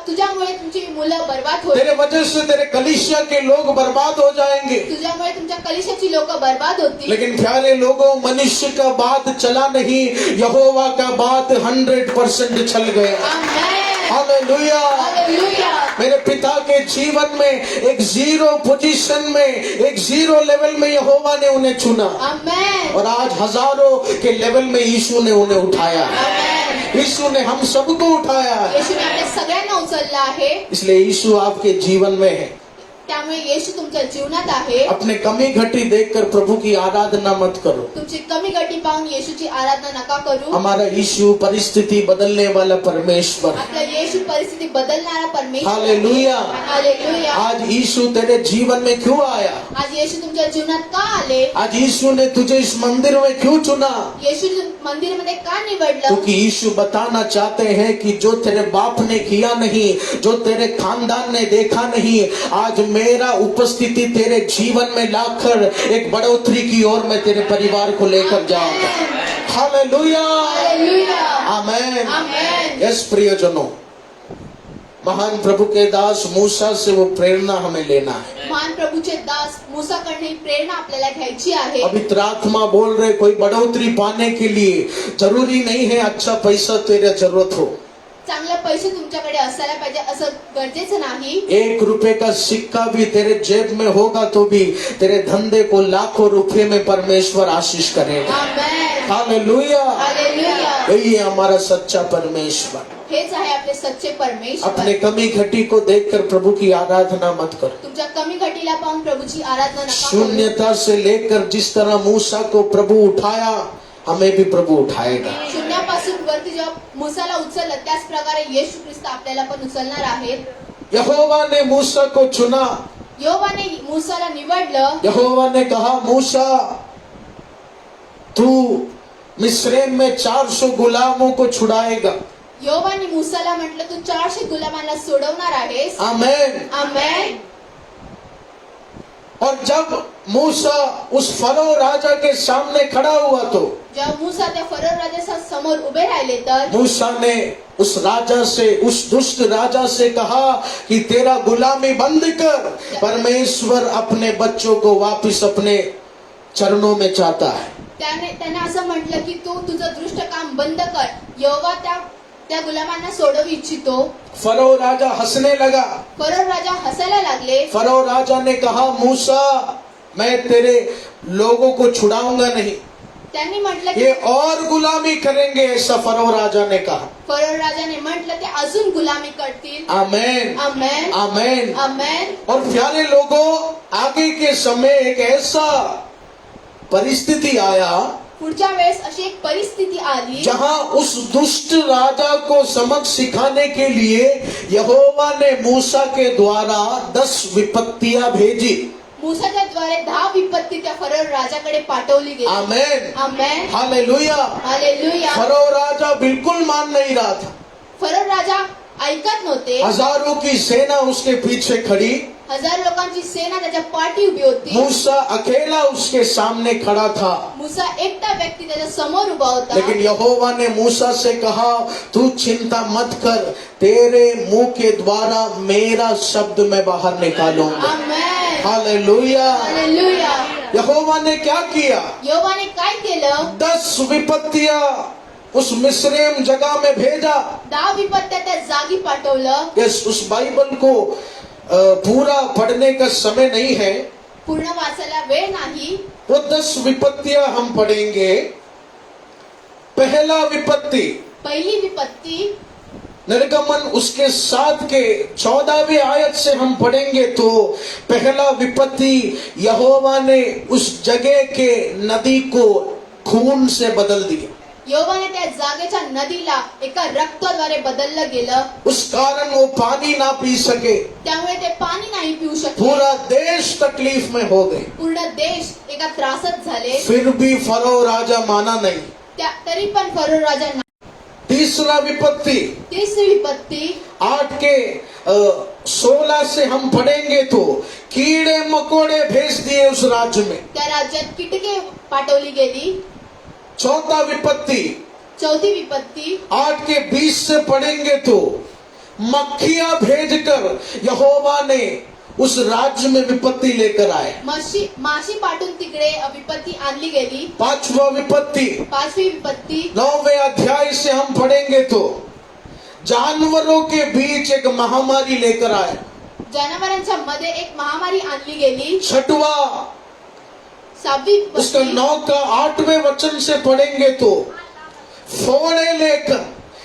तुझ्यामुळे तुमची मुलं बर्बाद होईल, तेरे वजह से तेरे कलीसिया के लोग बर्बाद हो जाएंगे। तुझ्यामुळे तुमच्या कलिशाची लोक बर्बाद होतील. लेकिन प्यारे लोगों, मनुष्य का बात चला नहीं, यहोवा का बात 100% चल गया। आमेन. हालेलुया। हालेलुया. मेरे पिता के जीवन में एक 0 पोजीशन में, एक 0 लेवल में यहोवा ने उन्हें चुना आमेन. और आज हजारों के लेवल में यीशु ने उन्हें उठाया। आमेन. यीशु ने हम सबको उठाया है, येशूने आपल्या सगळ्यांना उचललं आहे. इसलिए यीशु आपके जीवन में है। त्यामुळे येशू तुमच्या जीवनात आहे. अपने कमी घटी देखकर प्रभु की आराधना मत करो। तुमची कमी गती पाहून येशूची आराधना नका करू. हमारा यीशु परिस्थिति बदलने वाला परमेश्वर है। आपला येशू परिस्थिती बदलणारा परमेश्वर आहे. हालेलुया। हालेलुया. आज यीशु तेरे जीवन में क्यों आया? आज येशू तुमच्या जीवनात का आले? आज यीशु ने तुझे इस मंदिर में क्यों चुना? येशू मंदिरमध्ये का निवडलं? क्योंकि यीशु बताना चाहते हैं कि जो तेरे बाप ने किया नहीं, जो तेरे खानदान ने देखा नहीं, आज मेरा उपस्थिति तेरे जीवन में लाकर एक बढ़ोतरी की ओर मैं तेरे परिवार को लेकर जाऊंगा। हालेलुया। हालेलुया. आमेन। आमेन. यस प्रियजनों, महान प्रभु के दास मूसा से वो प्रेरणा हमें लेना है। महान प्रभूचे दास मूसाकडे ही प्रेरणा आपल्याला घ्यायची आहे. पवित्र आत्मा बोल रहे कोई बढ़ोतरी पाने के लिए जरूरी नहीं है अच्छा पैसा तेरा जरूरत हो। चांगले पैसे तुमच्याकडे असायला पाहिजे असं गरजेचं नाही. 1 रुपए का सिक्का भी तेरे जेब में होगा तो भी तेरे धंधे को लाखों रुपए में परमेश्वर आशीष करेगा. आमेन. हालेलुया. हालेलुया. यही है हमारा सच्चा परमेश्वर. हेच आहे आपले सच्चे परमेश्वर. अपने कमी घटी को देखकर प्रभु की आराधना मत करो. तुमच्या कमी घटीला पाहून प्रभूची आराधना नका करू. शून्यता से लेकर जिस तरह मूसा को प्रभु उठाया, हमें भी प्रभु उठाएगा. शून्यापासून वरती जेव्हा मूसाला उचललं त्याच प्रकारे येशू ख्रिस्त आपल्याला पण उचलणार आहेत. यहोवा ने मूसा को चुना. यहोवाने मूसाला निवडलं. यहोवा ने कहा, मूसा तू मिस्रैम में 400 गुलामों को छुड़ाएगा. यहोवाने मूसाला म्हटलं तू 400 गुलामांना सोडवणार आहेस. आमेन. आमेन. और जब मूसा उस फरो राजा के सामने खड़ा हुआ तो जेव्हा मूसा त्या फरोह राजाच्या समोर उभे राहिले तर मूसा ने उस राजा से, उस दुष्ट राजा से कहा कि तेरा गुलामी बंद कर. परमेश्वर अपने बच्चों को वापस अपने चरणों में चाहता है. त्याने असं म्हटलं की तू तुझं दृष्ट काम बंद कर. यहोवा त्या गुलामांना सोडवू इच्छितो. फरो राजा हंसने लगा. फरोह राजा हसायला लागले. फरो राजा ने कहा, मूसा मैं तेरे लोगों को छुड़ाऊंगा नहीं, त्यांनी म्हटलं की ये और गुलामी करेंगे. ऐसा फरो राजा ने कहा. फरोह राजाने म्हटलं ते अजून गुलामी करतील. आमेन. आमेन. आमेन. आमेन. और प्यारे लोगों, आगे के समय एक ऐसा परिस्थिति आया पुढच्या वेळेस अशी एक परिस्थिती आली जहां उस दुष्ट राजा को सबक सिखाने के लिए यहोवा ने मूसा के द्वारा 10 विपत्तियां भेजी. मूसाच्या द्वारे 10 विपत्ती त्या फरोह राजाकडे पाठवली गेली. आमेन. आमेन. हालेलुया. हालेलुया. फरो राजा बिल्कुल मान नहीं रहा था. फरोह राजा ऐकत नव्हते. हजारों की सेना उसके पीछे खड़ी. 1000 लोकांची सेना त्याच्या पाठी उभी होती. मूसा अकेला उसके सामने खड़ा था. मूसा एकटा व्यक्ती त्याच्या समोर उभा होता. लेकिन यहोवा ने मूसा से कहा, तू चिंता मत कर, तेरे मुंह के द्वारा मेरा शब्द मैं बाहर निकालूंगा. आमेन. हालेलुया. हालेलुया. यहोवा ने क्या किया? यहोवाने काय केलं? 10 विपत्तियां उस मिस्रैम जगह में भेजा. 10 विपत्त्या त्या जागी पाठवलं. यस, उस बाइबल को पूरा पढ़ने का समय नहीं है. पूर्ण वाचायला वेळ नाही. वो 10 विपत्तियां हम पढ़ेंगे. पहला विपत्ति पहिली विपत्ती निर्गमन उसके 7 के 14वें आयत से हम पढ़ेंगे तो पहला विपत्ति, यहोवा ने उस जगह के नदी को खून से बदल दिया. यहोवाने त्या जागेच्या नदीला एका रक्ताद्वारे बदललं गेलं. उस कारण वो पानी ना पी सके. त्यामुळे ते पाणी नाही पिऊ शकले. पूरा देश तकलीफ में हो गए. पूर्ण देश एका त्रासात झाले. फिर भी फरो राजा माना नहीं. तरी पण फरोह राजा. तीसरा विपत्ति, तिसरी विपत्ती 8 के 16 से हम पढ़ेंगे तो कीड़े मकोड़े भेज दिए उस राज्य में. त्या राज्यात कीटके पाठवली गेली. चौथा विपत्ति चौथी विपत्ती 8 के 20 से पढ़ेंगे तो मक्खियां भेजकर यहोवा ने उस राज्य में विपत्ति लेकर आए. माशी पाठवून तिकडे विपत्ती आणली गेली. पांचवा विपत्ति 5वी विपत्ती 9वें अध्याय से हम पढ़ेंगे तो जानवरों के बीच एक महामारी लेकर आए. जनावरांच्या मध्ये एक महामारी आणली गेली. छठवा 6वी उसका विपत्ती 9 का 8वें वचन से पढ़ेंगे तो फोड़े लेकर,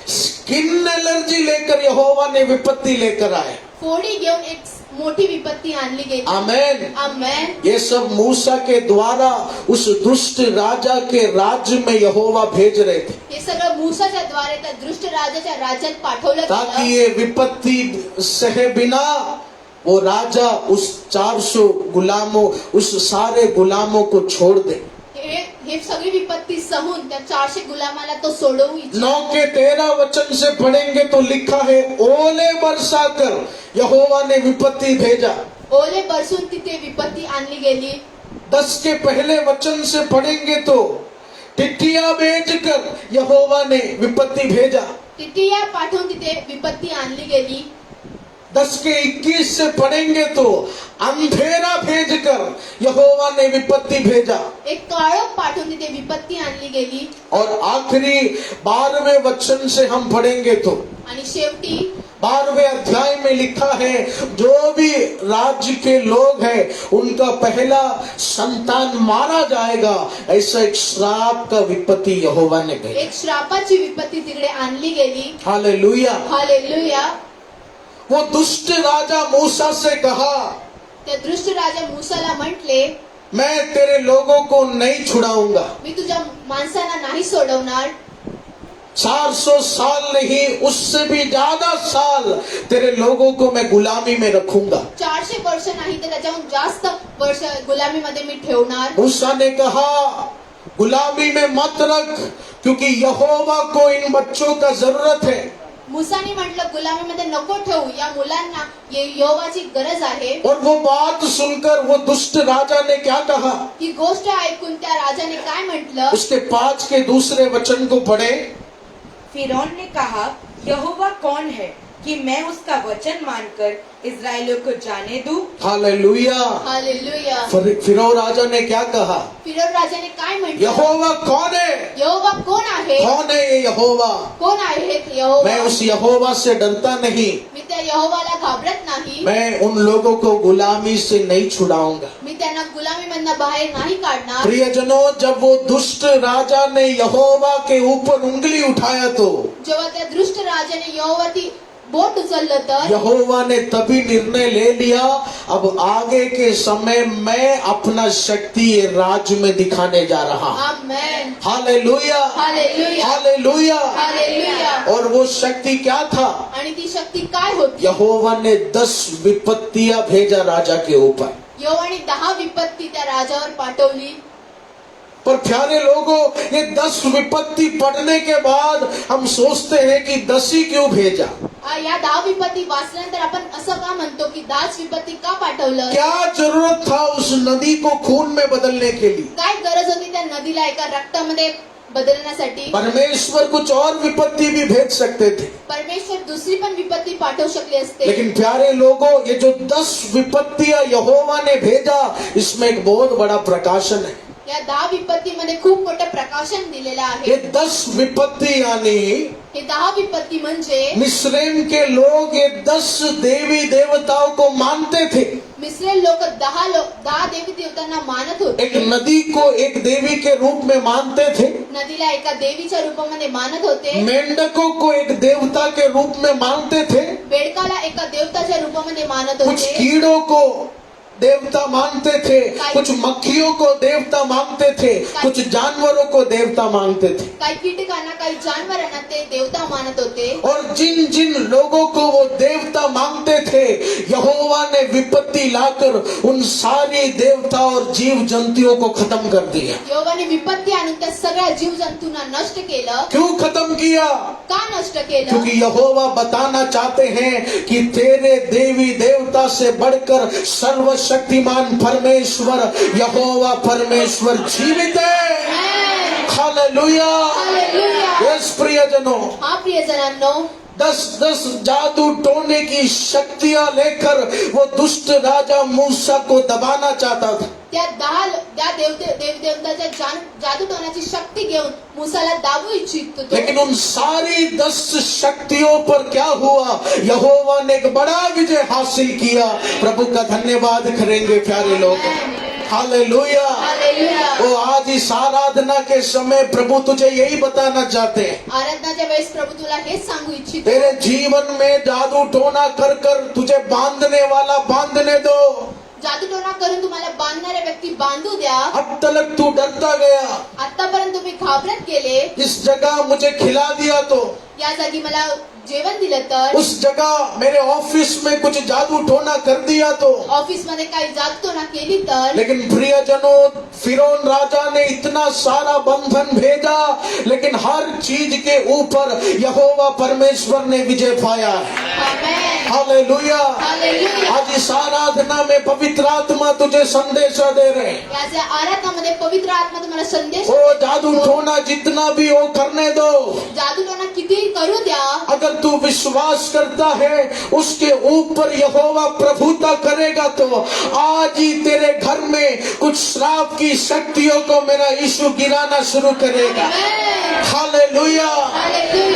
स्किन एलर्जी लेकर यहोवा ने विपत्ति लेकर आए. फोडी घेऊन एक मोठी विपत्ती आणली गेली. आमेन. आमेन. ये सब मूसा के द्वारा उस दुष्ट राजा के राज्य में यहोवा भेज रहे थे, हे सगळं मूसाच्या द्वारे त्या दृष्ट राजाच्या राज्यात पाठवलं ताकि गेलं. ये विपत्ति सहे बिना वो राजा उस 400 गुलामों, उस सारे गुलामों को छोड़ दे. हे सगळी विपत्ती सहून त्या 400 गुलामाला तो सोडवू इच्छितो. 9 के 13 वचन से पढ़ेंगे तो लिखा है, ओले बरसाकर यहोवा ने विपत्ति भेजा. ओले बरसून तिथे विपत्ती आणली गेली. 10 के पहले वचन से पढ़ेंगे तो टिट्टियां भेजकर यहोवा ने विपत्ति भेजा. टिटिया पाठवून तिथे विपत्ती आणली गेली. 10 के 21 से पढ़ेंगे तो अंधेरा भेजकर यहोवा ने विपत्ति भेजा। एक काळोख पाठवून तिथे विपत्ती आणली गेली और आखिरी 12वें वचन से हम पढ़ेंगे तो आणि शेवटी 12वें अध्याय में लिखा है, जो भी राज्य के लोग हैं उनका पहला संतान मारा जाएगा, ऐसा एक श्राप का विपत्ति यहोवा ने भेजा। एक श्रापाची विपत्ती तिकडे आणली गेली। हालेलुया। हालेलुया। वो दुष्ट राजा मूसा से कहा, त्या दृष्ट राजा मूसाला म्हटले, मैं तेरे लोगों को नहीं छुड़ाऊंगा, मी तुझ्या माणसांना नाही सोडवणार। 400 साल नहीं, उससे भी ज्यादा साल तेरे लोगों को मैं गुलामी में रखूंगा। 400 वर्ष नाही तर त्याच्याहून जास्त वर्ष गुलामीमध्ये मी ठेवणार। मूसा ने कहा, गुलामी में मत रख, क्योंकि यहोवा को इन बच्चों का जरूरत है। मूसाने म्हटलं, गुलामीमध्ये नको ठेवू, या मुलांना यहोवाची गरज आहे। और वो बात सुनकर वो दुष्ट राजा ने क्या कहा, ही गोष्ट ऐकून त्या राजाने काय म्हटलं, उसके 5 के दूसरे वचन को पढ़े। फिरौन ने कहा, यहोवा कौन है कि मैं उसका वचन मानकर इस्राएलियों को जाने दूं? हालेलुया। हालेलुया। फिरौन राजा ने क्या कहा, फिरौन राजाने काय म्हटलं, यहोवा कौन है? यहोवा कोण आहे? कौन है ये यहोवा? कोण आहे यहोवा? मैं उस यहोवा से डरता नहीं, मी त्या यहोवाला घाबरत नाही। मैं उन लोगों को गुलामी से नहीं छुड़ाऊंगा। मी त्यांना गुलामीमधनं बाहेर नाही काढणार। प्रियजनों, जब वो दुष्ट राजा ने यहोवा के ऊपर उंगली उठाया तो जेव्हा त्या दृष्ट राजाने यहोवाती बोट उचललं तर यहोवा ने तभी निर्णय ले लिया, अब आगे के समय मैं अपना शक्ति ये राज्य में दिखाने जा रहा हूं। आमेन। हालेलुया। हालेलुया। हालेलुया। हालेलुया। और वो शक्ति क्या था? आणि ती शक्ती काय होती? यहोवा ने 10 विपत्तियां भेजा राजा के ऊपर। यहोवाने 10 विपत्ती त्या राजावर पाठवली। पर प्यारे लोगों, ये 10 विपत्ति पढ़ने के बाद हम सोचते हैं कि 10 ही क्यों भेजा? या 10 विपत्ती वाचल्यानंतर आपण असं का म्हणतो की 10 विपत्ती का पाठवलं? क्या जरूरत था उस नदी को खून में बदलने के लिए? काय गरज होती त्या नदीला एका रक्तामध्ये बदलण्यासाठी? परमेश्वर कुछ और विपत्ति भी भेज सकते थे, परमेश्वर दुसरी पण विपत्ती पाठवू शकले असते। लेकिन प्यारे लोगों, ये जो 10 विपत्तियां यहोवा ने भेजा, इसमें एक बहुत बड़ा प्रकाशन है। या 10 विपत्तीमध्ये खूप मोठं प्रकाशन दिलेलं आहे। ये 10 विपत्ति यानी हे 10 विपत्ती म्हणजे मिस्रैम के लोग ये 10 देवी देवताओं को मानते थे। मिस्रेल लोक 10 देवी देवतांना मानत होते। एक नदी को एक देवी के रूप में मानते थे, नदीला एका देवीच्या रूपामध्ये मानत होते। मेंढकों को एक देवता के रूप में मानते थे, बेडकाला एका देवताच्या रूपामध्ये मानत कुछ होते। कीड़ों को देवता मानते थे, कुछ मक्खियों को देवता मानते थे, कुछ जानवरों को देवता मानते थे। काही कीटकांना, काही जानवरांना ते देवता मानत होते। और जिन जिन लोगों को वो देवता मानते थे, यहोवा ने विपत्ति लाकर उन सारी देवता और जीव जंतुओं को खत्म कर दिया। यहोवाने विपत्ती आणून त्या सगळ्या जीव जंतूंना नष्ट केलं। क्यों खत्म किया? का नष्ट केलं? क्योंकि यहोवा बताना चाहते हैं कि तेरे देवी देवता से बढ़कर सर्वशक्तिमान परमेश्वर यहोवा परमेश्वर जीवित है। हालेलुया। हालेलुया। यस प्रियजनों, हा प्रियजनांनो, 10 जादू टोने की शक्तियां लेकर वो दुष्ट राजा मूसा को दबाना चाहता था। त्या देवदेवताच्या जादू टोण्याची शक्ती घेऊन मूसाला दाबू इच्छित होतो। लेकिन उन सारी 10 शक्तियों पर क्या हुआ? यहोवा ने एक बड़ा विजय हासिल किया। प्रभु का धन्यवाद करेंगे प्यारे लोग। हालेलुया। हालेलुया। वो आज इस आराधना के समय प्रभु तुझे यही बताना चाहते हैं, आराधनाच्या वेळेस प्रभू तुला हेच सांगू इच्छितो, तेरे जीवन में जादू टोना कर कर तुझे बांधने वाला बांधने दो। जादू टोना करून तुम्हाला बांधणारे व्यक्ती बांधू द्या। अब तक तू डरता गया, आतापर्यंत तुम्ही घाबरत गेले। इस जगह मुझे खिला दिया तो, या जागी मला जेवण दिलं तर, उस जगह मेरे ऑफिस में कुछ जादू टोना कर दिया तो। ऑफिस मध्ये काही जादू टोना केली तर। लेकिन प्रियजनों, फिरौन राजा ने इतना सारा बंधन भेजा, लेकिन हर चीज के ऊपर यहोवा परमेश्वर ने विजय पाया। आमेन। हालेलुया। हालेलुया। आज इस आराधना में पवित्र आत्मा तुझे संदेश दे रहे हैं। याच्या आराधनामध्ये पवित्र आत्मा तुम्हाला संदेश, ओ जादू टोना जितना भी हो करने दो। जादू टोना किती करू द्या। अगर तू विश्वास करता है उसके ऊपर यहोवा प्रभुता करेगा, तो आज ही तेरे घर में कुछ श्राप की शक्तियों को मेरा यीशु गिराना शुरू करेगा। हालेलुया।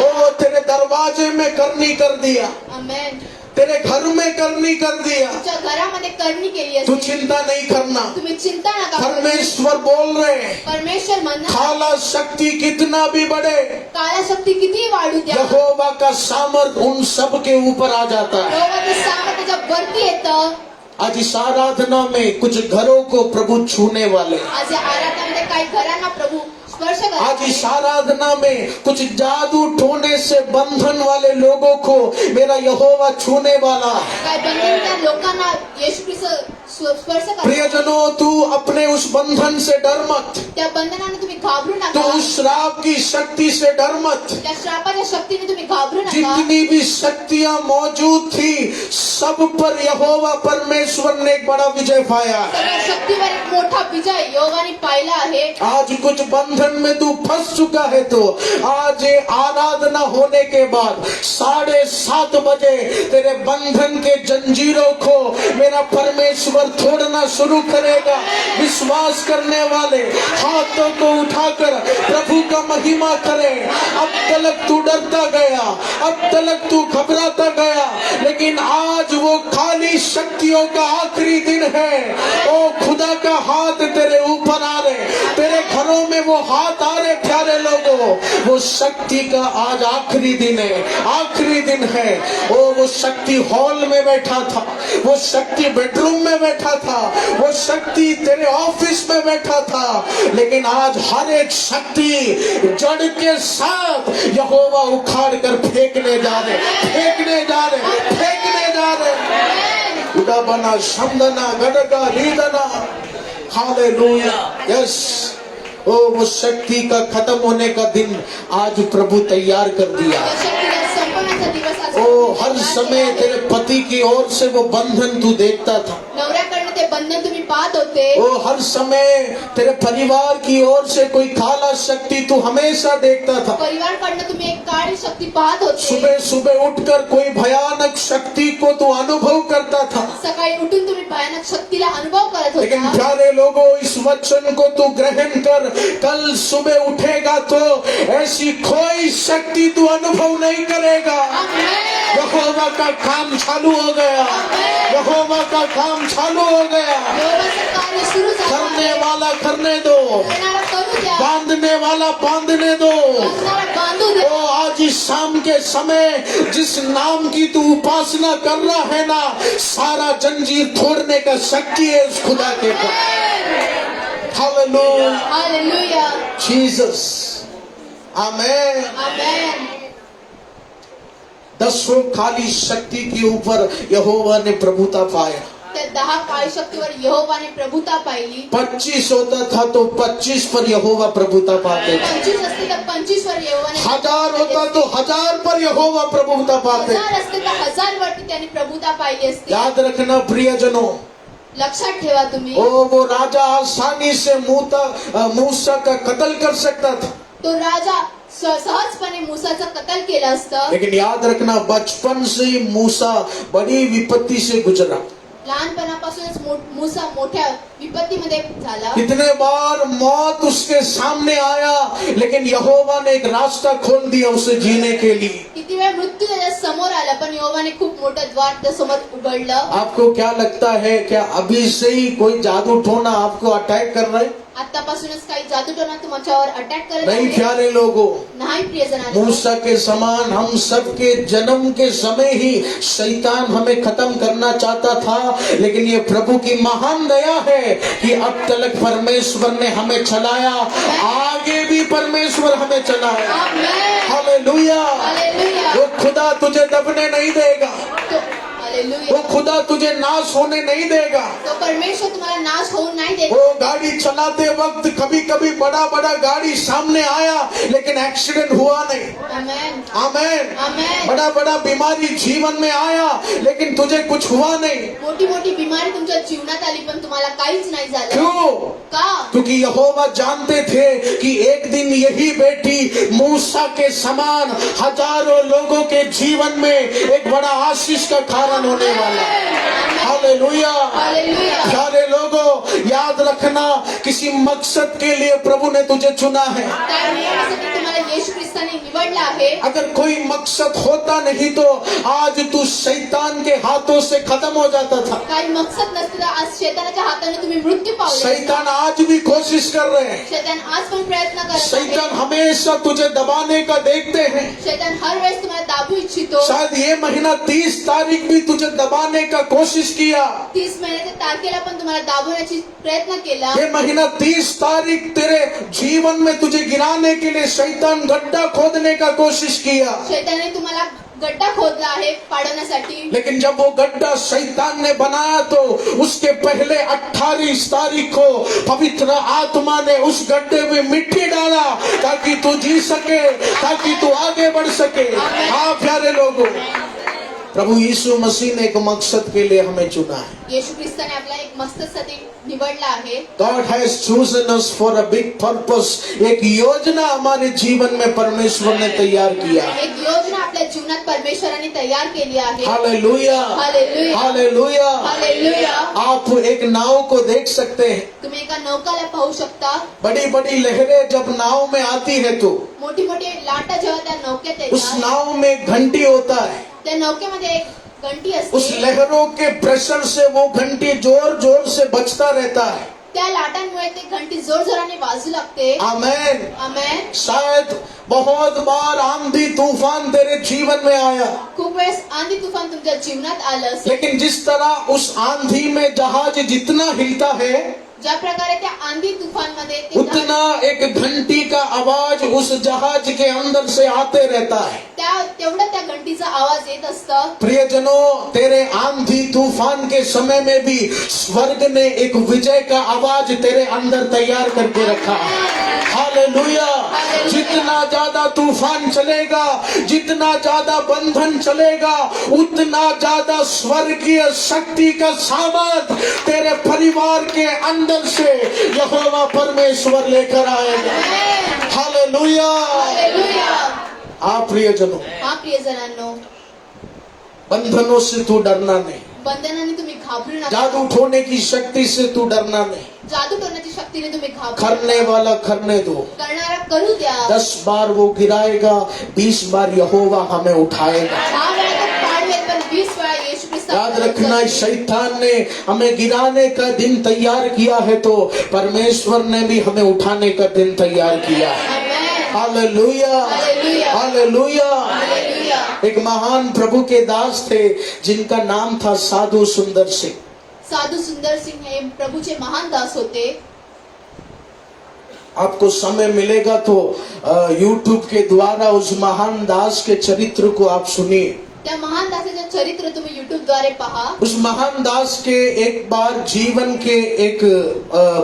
ओ तेरे दरवाजे में करनी कर दिया, आमेन। तेरे घर में करनी कर दिया, तुमच्या घरामध्ये करणी केली तू असते, चिंता नहीं करना। तुम्ही चिंता नका करू. परमेश्वर बोल रहे हैं, परमेश्वर म्हणणार काला शक्ति कितना भी बढ़े, काळा शक्ती किती वाढू द्या, यहोवा का सामर्थ उन सब के ऊपर आ जाता है। यहोवाचं सामर्थ्य त्याच्या वरती येतं. आज इस आराधना में कुछ घरों को प्रभु छूने वाले, आज या आराधनामध्ये काही घरांना प्रभू स्पर्श आज करतात. इस आराधना में कुछ जादू टोने से बंधन वाले लोगों को मेरा यहोवा छूने वाला है। काही बंधनच्या लोकांना येशू ख्रिस्त स्पर्श करतात. प्रियजनों, तू अपने उस बंधन से डर मत, त्या बंधनाने तुम्ही घाबरू तो नका. उस श्राप की शक्ति से डर मत। त्या श्रापाच्या शक्तीने तुम्ही घाबरू नका. जितनी भी शक्तियां मौजूद थी सब पर यहोवा परमेश्वर ने एक बड़ा विजय पाया है। सगळ्या शक्तीवर एक मोठा विजय यहोवाने पाहिला आहे. आज कुछ बंधन में तू फंस चुका है, तो आज ये आराधना होने के बाद 7:30 बजे तेरे बंधन के जंजीरों को मेरा परमेश्वर तोड़ना शुरू करेगा। विश्वास करने वाले हाथों को उठाकर प्रभु का महिमा करें। अब तक तू डरता गया, अब तक तू घबराता गया, लेकिन आज वो खाली शक्तियों का आखिरी दिन है। ओ खुदा का हाथ तेरे ऊपर आ रहे, तेरे घरों में वो हाथ आ रहे। प्यारे लोगों, वो शक्ति का आज आखिरी दिन है, आखिरी दिन है। ओ वो शक्ति हॉल में बैठा था, वो शक्ति बेडरूम में बैठा था, वो शक्ति तेरे ऑफिस में बैठा था, लेकिन आज हर एक शक्ति जड़ के साथ यहोवा उखाड़ कर फेंकने जा रहे, फेंकने जा रहे, फेंकने जा रहे। उड़ाबना, शमदना, गड़गा, रीदना। हालेलुया। यस, ओ वो शक्ति का खत्म होने का दिन आज प्रभु तैयार कर दिया। त्या शक्तीला संपवण्याचा दिवस आज ओ हर समय तेरे पति की ओर से वो बंधन तू देखता था, नवऱ्याकडनं ते बंधन तुम्ही पाहत होते. ओ हर समय तेरे परिवार की ओर से कोई काला शक्ति तू हमेशा देखता था। परिवारकडनं तुम्ही एक काळी शक्ती पाहत होते. सुबह सुबह उठकर कोई भयानक शक्ति को तू अनुभव करता था, सकाळी उठून तुम्ही भयानक शक्तीला अनुभव करत लेकिन होता. प्यारे लोगों, इस वचन को तू ग्रहण कर। कल सुबह उठेगा तो ऐसी कोई शक्ति तू अनुभव नहीं करेगा। यहोवा का काम चालू हो गया, यहोवा का काम चालू हो गया। देवाचं कार्य सुरू करने झालं. वाला करने दो, करणारा करू द्या, बांधने वाला बांधने दो। बांधणारा बांधू द्या. ओ आज इस शाम के समय जिस नाम की तू उपासना कर रहा है ना, सारा जंजीर तोड़ने का शक्ति है उस खुदा के पास। Hallelujah, hallelujah. Jesus, amen. Amen. 10 खाली शक्ति के ऊपर यहोवा ने प्रभुता पाया। त्या 10 काळी शक्तीवर यहोवाने प्रभुता पाहिली. 25 होता था तो 25 पर यहोवा प्रभुता पाते थे। 25 असते तर 25 वर यहोवाने 1000 होता तो 1000 पर यहोवा प्रभुता पाते। 1000 असते तर 1000 वरती त्यांनी प्रभुता पाहिली असती. याद रखना प्रियजनों, लक्षात ठेवा तुम्ही. ओ वो राजा आसानी से मूसा का कत्ल कर सकता था, तो राजा सहजपणे मूसाचं कत्ल केलं असतं. लेकिन याद रखना बचपन से ही मूसा बड़ी विपत्ति से गुजरा। लहानपणापासूनच मूसा मोठ्या विपत्तीमध्ये झाला. कितने बार मौत उसके सामने आया, लेकिन यहोवा ने एक रास्ता खोल दिया उसे जीने के लिए। किती वेळ मृत्यू त्याच्या समोर आला, पण यहोवाने खूप मोठं द्वार त्या समोर उघडलं. आपको क्या लगता है, क्या अभी से ही कोई जादू टोना आपको अटैक कर रहा है? आतापासूनच काही जादूटोना तुमच्यावर अटॅक करत नहीं आहे? प्यारे लोगों, नाही प्रियजनांनो. मूसा के समान हम सबके जन्म के समय ही शैतान हमें खत्म करना चाहता था, लेकिन ये प्रभु की महान दया है कि अब तक परमेश्वर ने हमें चलाया, आगे भी परमेश्वर हमें चलाया। आमेन. हालेलुया। हालेलुया. वो खुदा तुझे दबने नहीं देगा, तो- हालेलुया. वो खुदा खुदा तुझे नाश होने नहीं देगा। तो परमेश्वर तुम्हाला नाश होऊ नाही देत. वो गाड़ी चलाते वक्त कभी कभी बड़ा बड़ा गाड़ी सामने आया लेकिन एक्सीडेंट हुआ नहीं। आमेन. आमेन। आमेन. बड़ा बड़ा बीमारी जीवन में आया लेकिन तुझे कुछ हुआ नहीं। मोठी मोठी बिमारी तुमच्या जीवनात आली पण तुम्हाला काहीच नाही झालं. क्यों? का? क्योंकि यहोवा जानते थे कि एक दिन यही बेटी मूसा के समान हजारों लोगों के जीवन में एक बड़ा आशीष का कारण होने वाला है। हालेलुया। हालेलुया. प्यारे लोगों, याद रखना, किसी मकसद के लिए प्रभु ने तुझे चुना है। त्या नियमासाठी तुम्हाला येशू ख्रिस्ताने निवडलं आहे. अगर कोई मकसद होता नहीं तो आज तू शैतान के हाथों से खत्म हो जाता था। काही मकसद नसतं तर आज शैतानाच्या हाताने तुम्ही मृत्यू पावले. शैतान आज भी कोशिश कर रहे हैं। शैतान आज पण प्रयत्न करत शैतान आहे. हमेशा तुझे दबाने का देखते हैं। शैतान हर वेळेस तुम्हाला दाबू इच्छितो. शायद ये महीना 30 तारीख भी तुझे दबाने का कोशिश किया। 30 महिन्याच्या तारखेला पण तुम्हाला दाबवण्याची प्रयत्न केला. ये महीना 30 तारीख तेरे जीवन में तुझे गिराने के लिए शैतान गड्ढा खोदने का कोशिश किया। शैताने तुम्हाला गड्डा खोदला आहे पाडवण्यासाठी. लेकिन जब वो गड्ढा शैतान ने बनाया तो उसके पहले 28 तारीख को पवित्र आत्मा ने उस गड्ढे में मिट्टी डाला ताकि तू जी सके, ताकि तू आगे बढ़ सके। हाँ प्यारे लोगों, प्रभु यीशु मसीह ने एक मकसद के लिए हमें चुना है। येशू ख्रिस्ताने आपला एक मकसदसाठी निवडला आहे. God has chosen us for a big purpose। एक योजना हमारे जीवन में परमेश्वर ने तैयार किया है। एक योजना आपल्या जीवनात परमेश्वराने तैयार केली आहे. Hallelujah, hallelujah. हालेलुया। हालेलुया. आप एक नाव को देख सकते हैं। तुम्ही एका नौकाला पाहू शकता. बड़ी बड़ी लहरें जब नाव में आती है तो मोठी मोठी लाटा जेव्हा त्या नौक्यात उस येतात नाव में एक घंटी होता है। त्या नौकेमध्ये एक घंटी उस असते. लहरों के प्रेशर से वो घंटी जोर जोर से बजता रहता है। त्या लाटांमुळे ते घंटी जोर जोराने वाजू लागते. आमेन। आमेन. शायद बहुत बार आंधी तूफान तेरे जीवन में आया, खूप वेळेस आंधी तुफान तुमच्या जीवनात आलं असेल. लेकिन जिस तरह उस आंधी में जहाज जितना हिलता है ज्या प्रकारे त्या आंधी तुफान मध्ये ते उतना एक घंटी का आवाज उस जहाज के अंदर से आते रहता है। तेवढा त्या घंटीचा आवाज येत असतं. प्रियजनों, तेरे आंधी तूफान के समय में भी स्वर्ग ने एक विजय का आवाज तेरे अंदर तैयार करके रखा है। हालेलुया। जितना ज्यादा तूफान चलेगा, जितना ज्यादा बंधन चलेगा, उतना ज्यादा स्वर्गीय शक्ति का सामर्थ तेरे परिवार के अंदर से यहोवा परमेश्वर लेकर आएगा। हालेलुया। हालेलुया. आप प्रियजनों, हा प्रियजनांनो, बंधनों से तू डरना नहीं, बंधनाने तुम्ही घाबरू नका. जादू उठोने की शक्ति से तू डरना नहीं। जादू करण्याची शक्तीने तुम्ही घाबरू करने वाला करने दो। करणारा करू द्या. 10 बार वो गिराएगा, 20 बार यहोवा हमें उठाएगा। 10 वेळा तो पाडवेल पण 20 वेळा येशू ख्रिस्त याद रखना, शैतान ने हमें गिराने का दिन तैयार किया है तो परमेश्वर ने भी हमें उठाने का दिन तैयार किया है। Amen. Hallelujah, hallelujah. Hallelujah. Hallelujah. एक महान प्रभु के दास थे जिनका नाम था साधु सुंदर सिंह। साधू सुंदर सिंह हे प्रभूचे महान दास होते. आपको समय मिलेगा तो YouTube के द्वारा उस महान दास के चरित्र को आप सुनिए। त्या महान दासाचे चरित्र तुम्ही YouTube द्वारे पहा. उस महान दास के एक बार जीवन के एक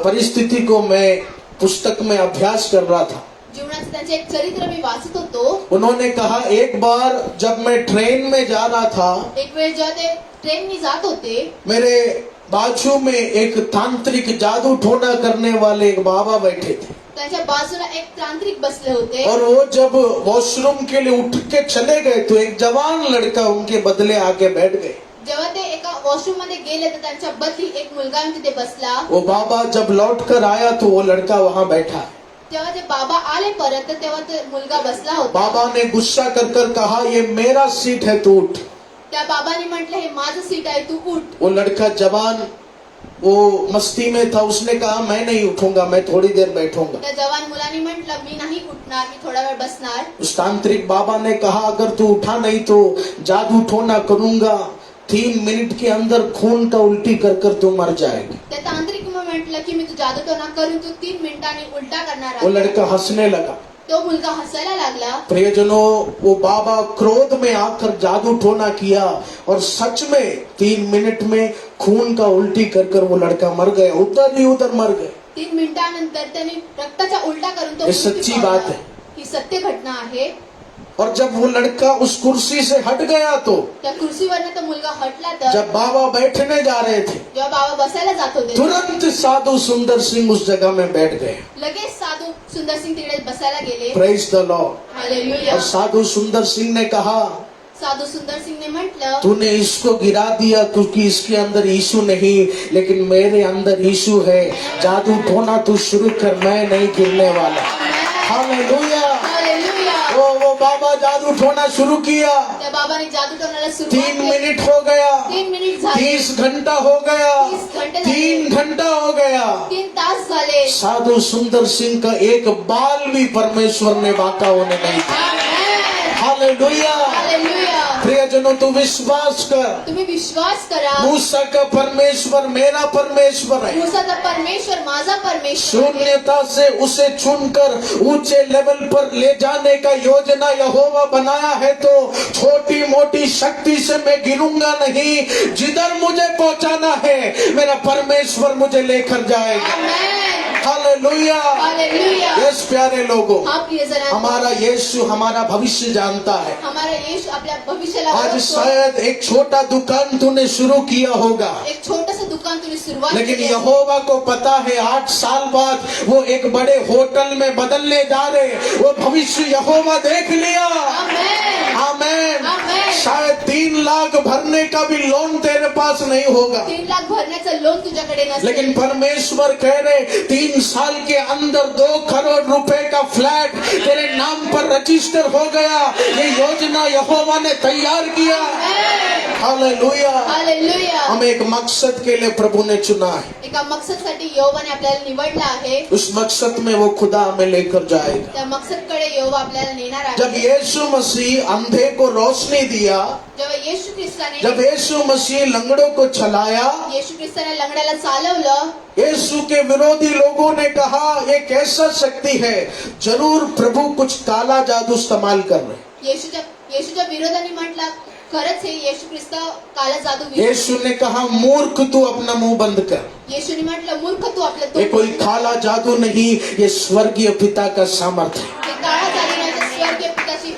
परिस्थिति को मैं पुस्तक में अभ्यास कर रहा था। जीवनाचं त्यांचे एक चरित्र मी वाचत होतो. उन्होंने कहा, एक बार जब मैं ट्रेन में जा रहा था, एक वेळ जेव्हा ते ट्रेननी जात होते, मेरे बाजू में एक तांत्रिक जादू टोना करने वाले एक बाबा बैठे थे। त्यांच्या बाजूला एक तांत्रिक बसले होते. और वो जब वॉशरूम के लिए उठ के चले गए तो एक जवान लड़का उनके बदले आके बैठ गए। जेव्हा ते एका वॉशरूम मध्ये गेले तर त्यांच्या बदली एक मुलगा येऊन तिथे बसला. वो बाबा जब लौट कर आया तो वो लड़का वहाँ बैठा। तेव्हा ते बाबा आले परत तर तेव्हा ते मुलगा बसला होता. बाबा ने गुस्सा कर कर कहा, ये मेरा सीट है, तू उठ। त्या बाबांनी म्हटलं, हे माझं सीट आहे, तू उठ. वो लड़का जवान वो मस्ती में था, उसने कहा, मैं नहीं उठूंगा, मैं थोड़ी देर बैठूंगा। त्या जवान मुलांनी म्हटलं, मी नाही उठणार, मी थोडा वेळ बसणार. उस तांत्रिक बाबा ने कहा, अगर तू उठा नहीं तो जादू टोना करूंगा, 3 मिनट के अंदर खून का उल्टी कर कर तू मर जाएगी। त्या तांत्रिक म्हटलं की मी तू जादूटोना करून तू 3 मिनिटांनी उलटा करणार वो आहे. लड़का हंसने लगा। तो मुलगा हसायला लागला. प्रियजनों, वो बाबा क्रोध में आकर जादू टोना किया और सच में 3 मिनट में खून का उल्टी कर कर वो लड़का मर गया, उधर ही उधर मर गए. 3 मिनिटांनंतर त्यांनी रक्ताचा उलटा करून तो हे मृत्यू सच्ची पावला. बात है. ही सत्य घटना आहे. और जब वो लड़का उस कुर्सी से हट गया तो त्या कुर्सीवरनं तो मुलगा हटला तर जब बाबा बैठने जा रहे थे, जेव्हा बाबा बसायला जात होते तुरंत साधु सुंदर सिंह उस जगह में बैठ गए. लगेच साधू सुंदर सिंग तिकडे बसायला गेले. Praise the Lord. हालेलुया. और साधु सुंदर सिंह ने कहा, साधू सुंदर सिंगने म्हटलं, तूने इसको गिरा दिया क्योंकि इसके अंदर यीशु नहीं, लेकिन मेरे अंदर यीशु है. जादू टोना तू शुरू कर, मैं नहीं गिरने वाला. हालेलुया. हालेलुया. वो बाबा जादू टोना शुरू किया. त्या बाबाने जादू टोनाला 3 सुरुवात केली. मिनट हो गया, 3 मिनिट झाले. 30 घंटा हो गया, 30 घंटे झाले. 3 घंटा हो गया. 3 तास झाले. साधु सुंदर सिंह का एक बाल भी परमेश्वर ने बाका होने नहीं दिया. आमेन. हालेलुया. हालेलुया. प्रियजनों, तू विश्वास कर, तुम्ही विश्वास करा. मूसा का परमेश्वर मेरा परमेश्वर है. मूसाचा परमेश्वर माझा परमेश्वर आहे. शून्यता से उसे चुनकर ऊंचे लेवल पर ले जाने का योजना यहोवा बनाया है, तो छोटी मोटी शक्ति से मैं गिरूंगा नहीं. जिधर मुझे पहुंचाना है मेरा परमेश्वर मुझे लेकर जाएगा. आमेन. हालेलुया. हालेलुया. यस प्यारे लोगों, हा प्रियजनांनो, हमारा यीशु हमारा भविष्य जानता है. हमारा येशू आपल्या भविष्याला आज ओळखतो. शायद एक छोटा दुकान तूने शुरू किया होगा, एक छोटंसं दुकान तुम्ही सुरुवात लेकिन केली आहे. यहोवा को पता है 8 साल बाद वो एक बड़े होटल में बदलने जा रहे. वो भविष्य यहोवा देख लिया. आमेन. आमेन. आमेन. शायद 3 लाख भरने का भी लोन तेरे पास नहीं होगा, 3 लाख भरण्याचं लोन तुझ्याकडे नसेल. लेकिन परमेश्वर कह रहे 3 साल के अंदर 2 करोड़ रुपए का फ्लैट तेरे नाम पर रजिस्टर हो गया. ये योजना यहोवा ने तैयार किया. हालेलुया. हालेलुया. हमें एक मकसद के लिए प्रभु ने चुना है. एका मकसदसाठी यहोवाने आपल्याला निवडलं आहे. उस मकसद में वो खुदा हमें लेकर जाएगा. त्या मकसदकडे यहोवा आपल्याला नेणार आहे. जब यीशु मसीह अंधे को रोशनी दिया, जेव्हा येशू ख्रिस्ताने जब यीशु मसीह लंगड़ों को चलाया, येशू ख्रिस्ताने लंगड्याला चालवलं. यीशु के विरोधी लोगों ने कहा ये कैसा शक्ति है, जरूर प्रभु कुछ काला जादू इस्तेमाल कर रहे. येशूच्या विरोधाने म्हटलं, खरंच हे येशू ख्रिस्त काला जादू यीशु ने कहा मूर्ख तू अपना मुंह बंद कर. येशूने म्हटलं, मूर्ख तू आपलं ये तोंड कोई बंद कर. काला जादू नहीं, ये स्वर्गीय पिता का सामर्थ्य है. हे काळा जादू नाही, तर स्वर्गीय पिताची.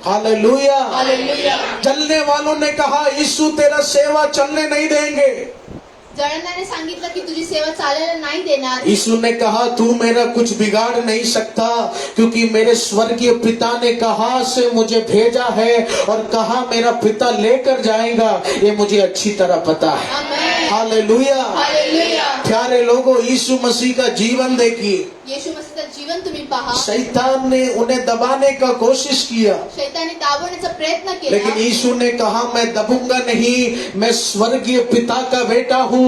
हालेलुया. हालेलुया. जलने वालों ने कहा यीशु तेरा सेवा चलने नहीं देंगे. जळणाने सांगितलं की तुझी सेवा चालायला नाही देणार. यीशु ने कहा तू मेरा कुछ बिगाड़ नहीं सकता, क्योंकि मेरे स्वर्गीय पिता ने कहा से मुझे भेजा है और कहा मेरा पिता लेकर जाएगा, ये मुझे अच्छी तरह पता है. आमेन. हालेलुया. हालेलुया. प्यारे लोगों, यीशु मसीह का जीवन देखिए. येशू मसीहचं जीवन तुम्ही पहा. शैतान ने उन्हें दबाने का कोशिश किया, शैताने दाबवण्याचा प्रयत्न लेकिन केला. यीशु ने कहा मैं दबूंगा नहीं, मैं स्वर्गीय पिता का बेटा हूँ.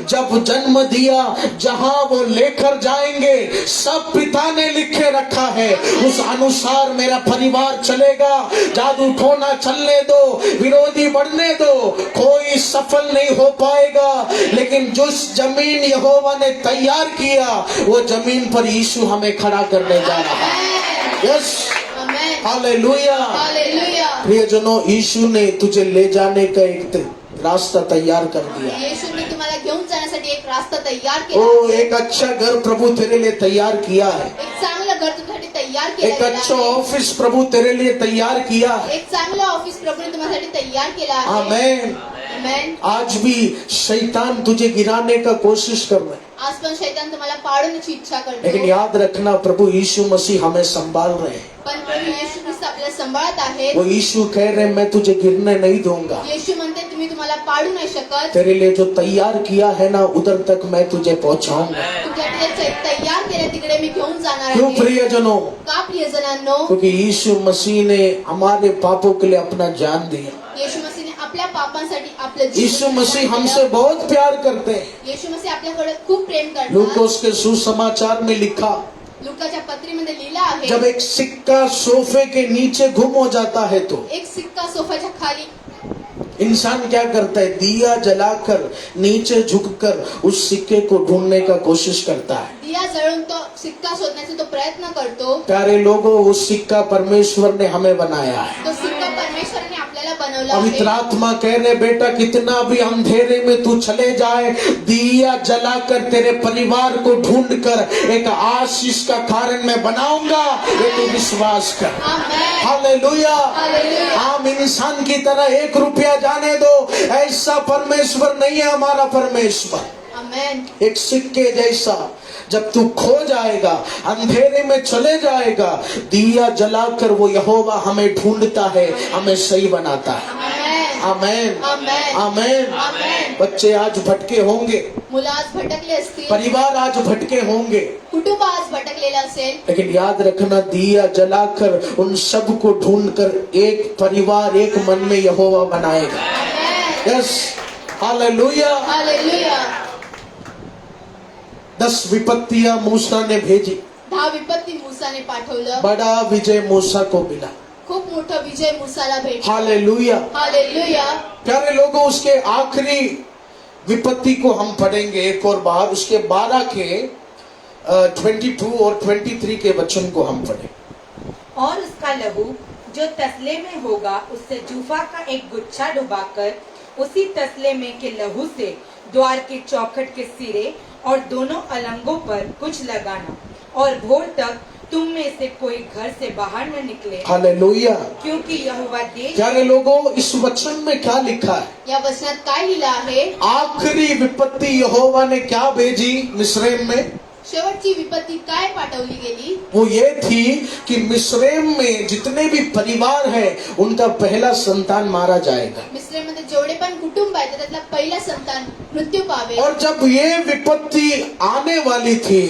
जब जन्म दिया, जहाँ वो लेकर जाएंगे सब पिता ने लिखे रखा है, उस अनुसार मेरा परिवार चलेगा. जादू टोना चलने दो, विरोधी बढ़ने दो, कोई सफल नहीं हो पाएगा. लेकिन जिस जमीन यहोवा ने तैयार किया, वो जमीन पर यीशु हमें खड़ा करने जा रहा है. यस. आमेन. हालेलुया. हालेलुया. प्रियजनों, यीशु ने तुझे ले जाने का एक रास्ता तैयार कर दिया. येशूने तुम्हाला घेऊन जाण्यासाठी एक रास्ता तैयार ओ केला. एक अच्छा घर प्रभु तेरे लिए तैयार किया है. एक चांगलं घर तुमच्यासाठी तैयार एक केलं अच्छा ऑफिस प्रभु तेरे लिए तैयार किया है. एक चांगलं ऑफिस प्रभूने तुम्हासाठी तैयार केलं आहे. आमेन. आमेन. आज भी शैतान तुझे गिराने का कोशिश कर रहा है, आज पण शैतान तुम्हाला पाडण्याची इच्छा लेकिन करतो. याद रखना प्रभु यीशु मसीह हमें संभाल रहे हैं. पण प्रभू येशू ख्रिस्त आपल्याला सांभाळत आहेत. वो यीशु कह रहे हैं मैं तुझे गिरने नहीं दूंगा. येशू म्हणते तुम्ही तुम्हाला पाडू नाही शकत. तेरे लिए जो तैयार किया है ना, उधर तक मैं तुझे पहुंचाऊंगा. तुमच्याकडे जे तैयार केलं तिकडे मी घेऊन जाणार क्यों आहे. प्रियजनों? का प्रियजनांनो? क्योंकि यीशु मसीह ने हमारे पापों के लिए अपना जान दिया. येशू मसीहने आपल्या पापांसाठी आपलं जीवन यीशु मसीह दिलं. हमसे बहुत प्यार करते हैं. येशू मसीह आपल्याकडे खूप प्रेम करतात. लूकोस के सुसमाचार में लिखा, लुकाच्या पत्रीमध्ये लिहिलं आहे, जब एक सिक्का सोफे के नीचे गुम हो जाता है तो एक सिक्का सोफ्याच्या खाली इंसान क्या करता है, दिया जलाकर नीचे झुककर उस सिक्के को ढूंढने का कोशिश करता है. दिया जळून तो सिक्का शोधण्याचा तो प्रयत्न करतो, प्यारे लोगों, वो सिक्का परमेश्वर ने हमें बनाया है। तो सिक्का परमेश्वराने आपल्याला बनवला पवित्र आहे. आत्मा कह रहे, बेटा कितना भी अंधेरे में तू चले जाए, दिया जलाकर तेरे परिवार को ढूंढ कर एक आशीष का कारण मैं बनाऊंगा, ये तू विश्वास कर। आमेन. हालेलुया। हालेलुया. आम इंसान की तरह 1 रुपया जाने दो, ऐसा परमेश्वर नहीं है हमारा परमेश्वर। आमेन. एक सिक्के जैसा जब तू खो जाएगा, अंधेरे में चले जाएगा, दिया जलाकर वो यहोवा हमें ढूंढता है, हमें सही बनाता है। आमेन. Amen, amen. आमेन। आमेन. बच्चे आज भटके होंगे, मुलं आज भटकले असतील, परिवार आज भटके होंगे, कुटुंब आज भटकलेलं असेल, लेकिन याद रखना, दिया जलाकर उन सब को ढूंढकर एक परिवार, एक मन में यहोवा बनाएगा। आमेन. Yes, hallelujah. हालेलुया. 10 विपत्तियां मूसा ने भेजी, 10 विपत्ती मूसाने पाठवलं, बड़ा विजय मूसा को मिला। खूप मोठा विजय मूसाला भेटला. हालेलुया। हालेलुया. प्यारे लोगों, उसके आखिरी विपत्ति को हम पढ़ेंगे एक और बार, उसके 12 के 22 और 23 के वचन को हम पढ़ें। और उसका लहू जो तसले में होगा, उससे जूफा का एक गुच्छा डुबाकर उसी तसले में के लहू से द्वार के चौखट के सिरे और दोनों अलंगों पर कुछ लगाना, और भोर तक तुम में से कोई घर से बाहर न निकले, हालेलुया। क्योंकि यहोवा देश प्यारे लोगों, इस वचन में क्या लिखा है? या वचनात काय लिहिलं आहे? आखिरी विपत्ति यहोवा ने क्या भेजी मिस्रैम में? शेवटची विपत्ती काय पाठवली गेली? वो ये थी कि मिस्रैम में जितने भी परिवार है, उनका पहला संतान मारा जाएगा। मिस्रमध्ये जेवढे पण कुटुंब आहेत त्यातला पहिला संतान मृत्यू पावे. और जब ये विपत्ति आने वाली थी,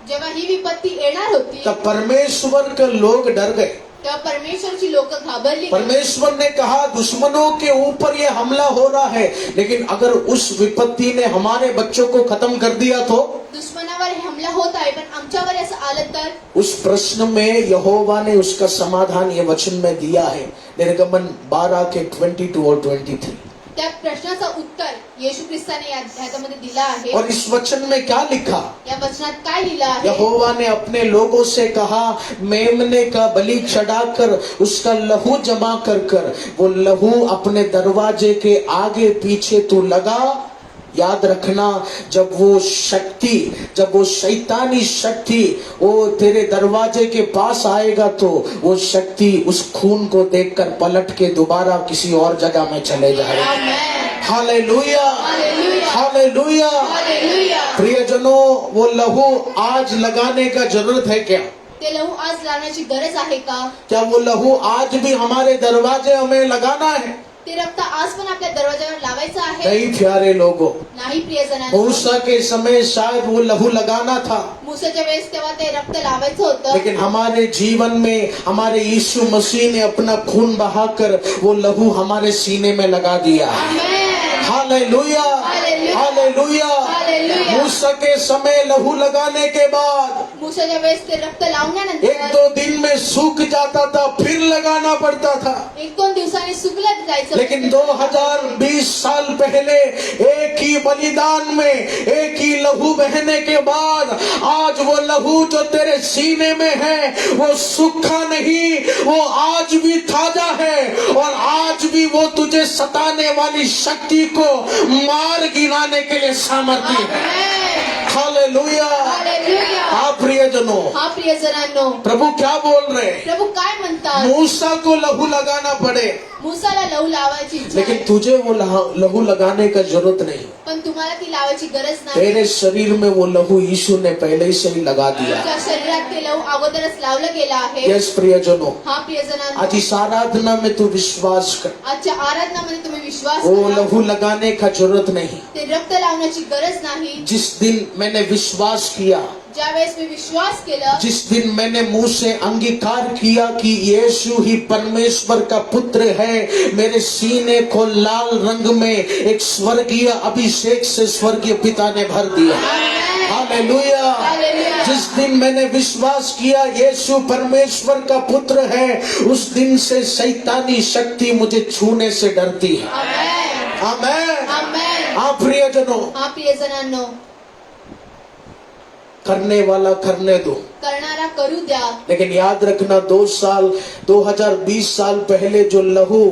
जेव्हा ही विपत्ती येणार होती, तब परमेश्वर के लोग डर गए। तेव्हा परमेश्वरची लोक घाबरली. परमेश्वर ने कहा, दुश्मनों के ऊपर ये हमला हो रहा है, लेकिन अगर उस विपत्ति ने हमारे बच्चों को खत्म कर दिया तो? दुश्मनावर हमला होत आहे, पण आमच्यावर असं आलं तर? उस प्रश्न में यहोवा ने उसका समाधान ये वचन में दिया है, निर्गमन 12 के 22 और 23। त्या प्रश्नाचं उत्तर येशू ख्रिस्ताने या अध्यायामध्ये दिलं आहे. और इस वचन में क्या लिखा? या वचनात काय लिहिलं आहे? यहोवा ने अपने लोगों से कहा, मेमने का बलि चढ़ाकर उसका लहू जमा कर कर वो लहू अपने दरवाजे के आगे पीछे तू लगा। याद रखना, जब वो शैतानी शक्ति वो तेरे दरवाजे के पास आएगा, तो वो शक्ति उस खून को देखकर पलट के दोबारा किसी और जगह में चले जाएगा। Amen. Hallelujah, hallelujah. Hallelujah. Hallelujah. प्रियजनों, वो लहू आज लगाने का जरूरत है क्या? ते लहू आज लावण्याची गरज आहे का? क्या वो लहू आज भी हमारे दरवाजे हमें लगाना है? ते रक्त आज पण आपल्या दरवाजावर लावायचं आहे? नहीं प्यारे लोगों, नाही प्रियजनांनो. मूसा के समय शायद वो लहू लगाना था, मूसाच्या वेळेस तेव्हा ते रक्त लावायचं होतं. लेकिन हमारे जीवन में हमारे यीशु मसीह ने अपना खून बहाकर वो लहू हमारे सीने में लगा दिया। Amen. Hallelujah, hallelujah. Hallelujah. Hallelujah. मूसा के समय लहू लगाने के बाद मूसाच्या वेळेस ते रक्त लावल्यानंतर 1-2 दिन में सूख जाता था, फिर लगाना पड़ता था। 1-2 दिवसांनी सुकलत जायचं. लेकिन 2020 साल पहले एक ही बलिदान में एक ही लहू बहने के बाद आज वो लहू जो तेरे सीने में है, वो सूखा नहीं, वो आज भी ताजा है, और आज भी वो तुझे सताने वाली शक्ति को मार गिराने के लिए सामर्थ्य है। आमेन. हालेलुया। हालेलुया. आप प्रियजनों, हा प्रियजनांनो, प्रभु क्या बोल रहे हैं? प्रभु काय म्हणतात? मूसा को लहू लगाना पड़े, मूसाला लहू लावायची इच्छा लेकिन आहे, तुझे वो लहू लगाने का जरूरत नहीं। पण तुम्हाला ती लावायची गरज नाही. तेरे शरीर में वो लहू यीशु ने पहले ही से ही लगा दिया। तुझ्या शरीरात ते लहू अगोदरच लावलं गेलं आहे. यस प्रियजनों, हा प्रियजनांनो, आज इस आराधना में तू विश्वास कर, आजच्या आराधनामध्ये तुम्ही विश्वास वो करा. लहू लगाने का जरूरत नहीं। ते रक्त लावण्याची गरज नाही. जिस दिन मैंने विश्वास किया, ज्या वेळेस मी विश्वास केलं, जिस दिन मैंने मुंह से अंगीकार किया कि यीशु ही परमेश्वर का पुत्र है, मेरे सीने को लाल रंग में एक स्वर्गीय अभिषेक से स्वर्गीय पिता ने भर दिया। हालेलुया। हालेलुया. जिस दिन मैंने विश्वास किया यीशु परमेश्वर का पुत्र है, उस दिन से शैतानी शक्ति मुझे छूने से डरती है। आमेन. आमेन। आमेन. आप प्रियजनों, हा प्रियजनांनो, करने वाला करने दो। करणारा करू द्या. लेकिन याद रखना 2020 साल पहले जो लहू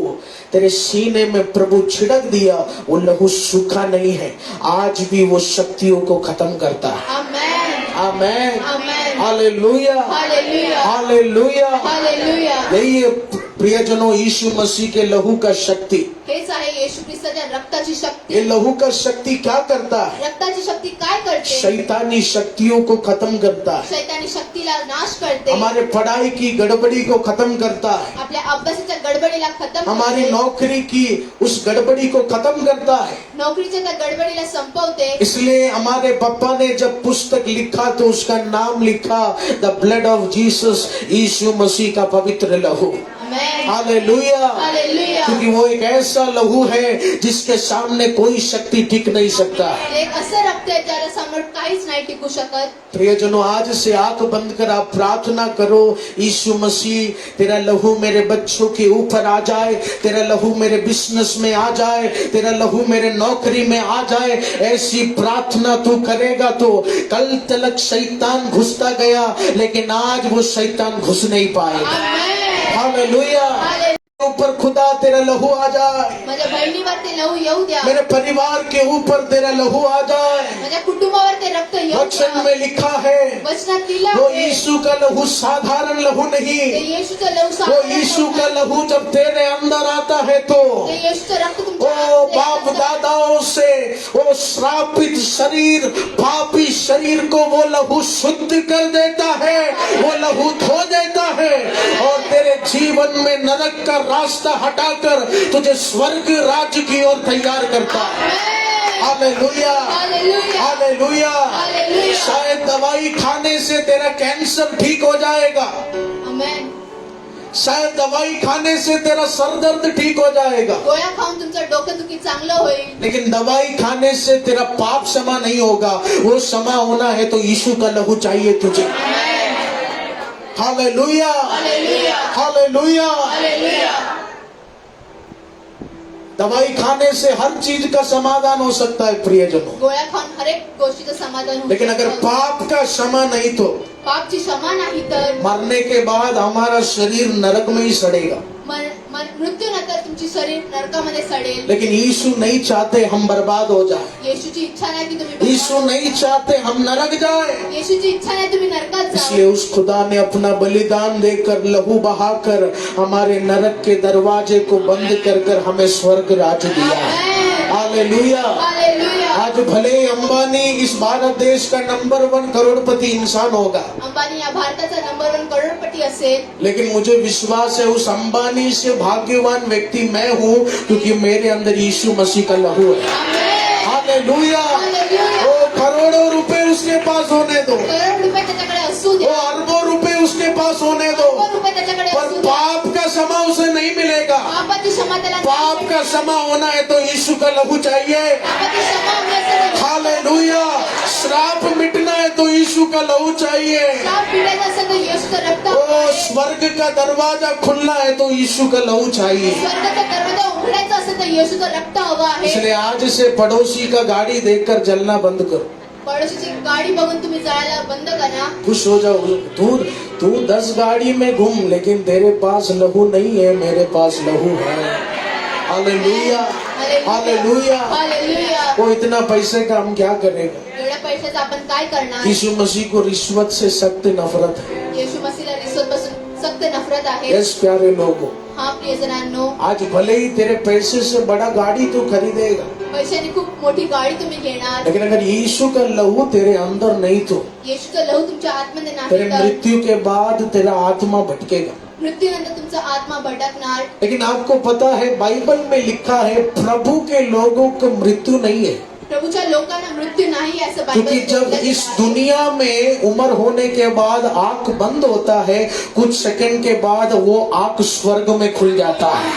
तेरे सीने में प्रभु छिड़क दिया, वो लहू सूखा नहीं है, आज भी वो शक्तियों को खत्म करता है। Amen. Amen, amen. Hallelujah, hallelujah. Hallelujah. Hallelujah. यही है प्रियजनों यीशु मसीह के लहू का शक्ति। हेच आहे येशू ख्रिस्ताच्या रक्ताची ये शक्ती. लहू का शक्ति क्या करता है? रक्ताची शक्ती काय करते? शैतानी शक्तियों को खत्म करता है, शैतानी शक्तीला नाश करते. हमारे पढ़ाई की गड़बड़ी को खत्म करता है, आपल्या अभ्यासाच्या गडबडीला खतम हमारी करते. नौकरी की उस गड़बड़ी को खत्म करता है। नोकरीच्या त्या गडबडीला संपवते. इसलिए हमारे पापा ने जब पुस्तक लिखा तो उसका नाम लिखा द ब्लड ऑफ जीसस, यीशु मसीह का पवित्र लहू। आमेन. Hallelujah, hallelujah. क्योंकि वो एक ऐसा लहू है जिसके सामने कोई शक्ति टिक नहीं सकता। एक असं रक्त आहे ज्याला समोर काहीच नाही टिकू शकत. प्रियजनों, आज से आंख बंद कर आप प्रार्थना करो, यीशु मसीह तेरा लहू मेरे बच्चों के ऊपर आ जाए, तेरा लहू मेरे बिजनेस में आ जाए, तेरा लहू मेरे नौकरी में आ जाए। ऐसी प्रार्थना तू करेगा तो कल तक शैतान घुसता गया, लेकिन आज वो शैतान घुस नहीं पाएगा। आमेन. हालेलुया। हालेलुया. ऊपर खुदा तेरा लहू आ जाए, माझ्या बहिणीवर ते लहू येऊ द्या. मेरे परिवार के ऊपर तेरा लहू आ जाए। माझ्या कुटुंबावर ते रक्त येऊ वचन द्या. में लिखा है वचनात लिहिलं वो आहे, यीशु का लहू साधारण लहू ते नहीं, येशूचं लहू वो साधारण यीशु नव्हतं. का लहू जब तेरे अंदर आता है तो ते येशूचं रक्त तुमच्या ओ आत बाप येतं. दादाओं से वो श्रापित शरीर, पापी शरीर को वो लहू शुद्ध कर देता है, वो लहू धो देता है और तेरे जीवन में नरक का रास्ता हटाकर तुझे स्वर्ग राज्य की ओर तैयार करता है। Amen. Hallelujah, hallelujah. Hallelujah. Hallelujah. शायद दवाई खाने से तेरा कैंसर ठीक हो जाएगा, आमेन. शायद दवाई खाने से तेरा सर दर्द ठीक हो जाएगा, गोळ्या खाऊन तुमचं डोकेदुखी चांगलं होईल. लेकिन दवाई खाने से तेरा पाप क्षमा नहीं होगा। वो क्षमा होना है तो यीशु का लहू चाहिए तुझे। Hallelujah, hallelujah. हालेलुया। हालेलुया. दवाई खाने से हर चीज का समाधान हो सकता है प्रियजनों, गोळ्या खाऊन हर एक गोष्टीचं समाधान होऊ लेकिन अगर शकतं. पाप का क्षमा नहीं तो पापची क्षमा नाही तर मरने के बाद हमारा शरीर नरक में ही सड़ेगा। मृत्यूनंतर तुमची शरीर नरकामध्ये सडेल. लेकिन यीशु नहीं चाहते हम बर्बाद हो जाए, येशूची इच्छा नाही की तुम्ही यीशु नहीं चाहते हम नरक जाए। येशूची इच्छा नाही तुम्ही नरकात इसलिए जाओ. उस खुदा ने अपना बलिदान देकर, लहू बहाकर हमारे नरक के दरवाजे को बंद कर कर हमें स्वर्ग राज्य दिया है। हालेलुया। हालेलुया. आज भले अंबानी इस भारत देश का नंबर 1 करोड़पति इंसान होगा, अंबानी या भारताचा नंबर 1 करोडपती असेल, लेकिन मुझे विश्वास है उस अंबानी से भाग्यवान व्यक्ति मैं हूँ, क्योंकि मेरे अंदर यीशु मसीह का लहू है। आमेन. हालेलुया। हालेलुया. वो करोड़ों रुपए उसके पास होने दो, करोड रुपये त्याच्याकडे असू वो द्या, अरबों रुपए उसके पास होने दो, करोड रुपये त्याच्याकडे पर असू द्या, पाप का क्षमा उसे नहीं मिलेगा। पापाची क्षमा त्याला पाप का क्षमा होना है तो यीशु का लहू चाहिए। पापाची क्षमा होण्यासाठी हालेलुया। श्राप मिटना है तो यीशु का लहू चाहिए। पाप पिढायचं असेल तर येशूचं रक्त ओ स्वर्ग का दरवाजा खुलना है तो यीशु का लहू चाहिए। स्वर्गाचा दरवाजा उघडायचा असेल तर येशूचं रक्त हवं आहे. इसलिए आज से पड़ोसी का गाड़ी देखकर जलना बंद करो, पडोशीची गाडी बघून तुम्ही जळायला बंद करा. खुश हो जाओ। तू 10 गाड़ी में घूम, लेकिन तेरे पास लहू नहीं है, मेरे पास लहू है। Hallelujah, hallelujah. हालेलुया. वो इतना पैसे का हम क्या करेगा? एवढ्या पैशाचं आपण काय करणार? यीशु मसीह को रिश्वत से सख्त नफरत है। येशू मसीहला रिश्वत पासून सक्त नफरत आहे. यस प्यारे लोगों, हा प्रियजनांनो, आज भले ही तेरे पैसे से बड़ा गाड़ी तू खरीदेगा, पैशाने खूप मोठी गाडी तुम्ही घेणार, लेकिन अगर यीशु का लहू तेरे अंदर नहीं तो येशूचं लहू तुमच्या आतमध्ये तेरे नाही तर मृत्यु के बाद तेरा आत्मा भटकेगा। मृत्यूनंतर तुमचा आत्मा भटकणार. लेकिन आपको पता है बाइबल में लिखा है प्रभु के लोगों को मृत्यु नहीं है, प्रभूच्या लोकांना मृत्यू नाही असं क्योंकि बायबल जब इस दुनिया में उम्र होने के बाद आंख बंद होता है, कुछ सेकंड के बाद वो आंख स्वर्ग में खुल जाता है।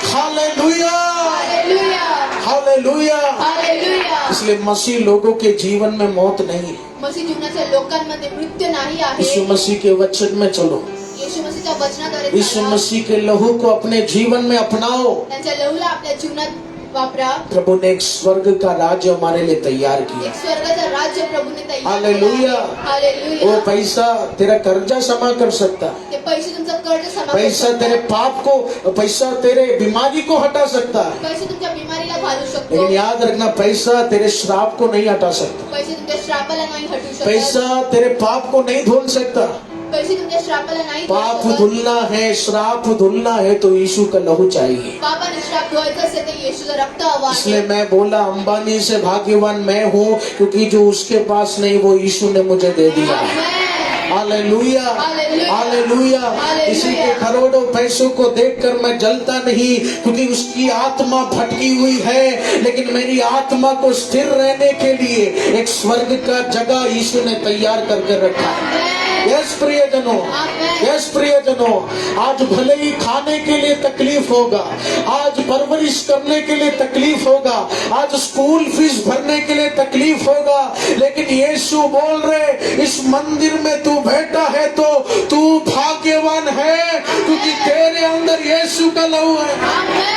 Hallelujah, hallelujah. हालेलुया। हालेलुया. इसलिए मसीह लोगों के जीवन में मौत नहीं है। मसीह जीवनाच्या लोकांमध्ये मृत्यू नाही यीशु आहे. मसीह के वचन में चलो, येशू मसीहच्या वचनाद्वारे यीशु चाला. मसीह के लहू को अपने जीवन में अपनाओ। त्यांच्या लहूला आपल्या जीवनात वापरा. प्रभु ने एक स्वर्ग का राज्य हमारे लिए तैयार किया. एक स्वर्गाचं राज्य प्रभूने तयार केलं हालेलुया. आहे. हालेलुया. वो पैसा तेरा कर्जा क्षमा कर सकता है. ते पैसे तुमचं कर्ज समा करू पैसा शकतात. तेरे पाप को, पैसा तेरे बीमारी को हटा सकता है. पैसे तुमच्या बिमारीला घालू शकतो. लेकिन याद रखना, पैसा तेरे श्राप को नहीं हटा सकता. पैसे तुमच्या श्रापाला नाही हटू शकत. पैसा तेरे पाप को नहीं धुल सकता. पैसे तुमच्या श्रापाला नाही पाप धुलू शकत. धुलना है, श्राप धुलना है तो यीशु का लहू चाहिए. पापाने श्राप धुवायचं असेल तर येशूचं रक्त हवं इसलिए आहे. मैं बोला, अंबानी से भाग्यवान मैं हूँ, क्योंकि जो उसके पास नहीं वो यीशु ने मुझे दे दिया. Amen. Hallelujah. Hallelujah. Hallelujah. Hallelujah. किसी के करोड़ों पैसों को देखकर मैं जलता नहीं, क्योंकि उसकी आत्मा भटकी हुई है, लेकिन मेरी आत्मा को स्थिर रहने के लिए एक स्वर्ग का जगह यीशु ने तैयार करके रखा है. यस प्रियजनों, यस प्रियजनों, आज भले ही खाने के लिए तकलीफ होगा, आज परवरिश करने के लिए तकलीफ होगा, आज स्कूल फीस भरने के लिए तकलीफ होगा, लेकिन यीशु बोल रहे, इस मंदिर में तू बैठा है तो तू भाग्यवान है, क्योंकि तेरे अंदर यीशु का लहू है. आमेन.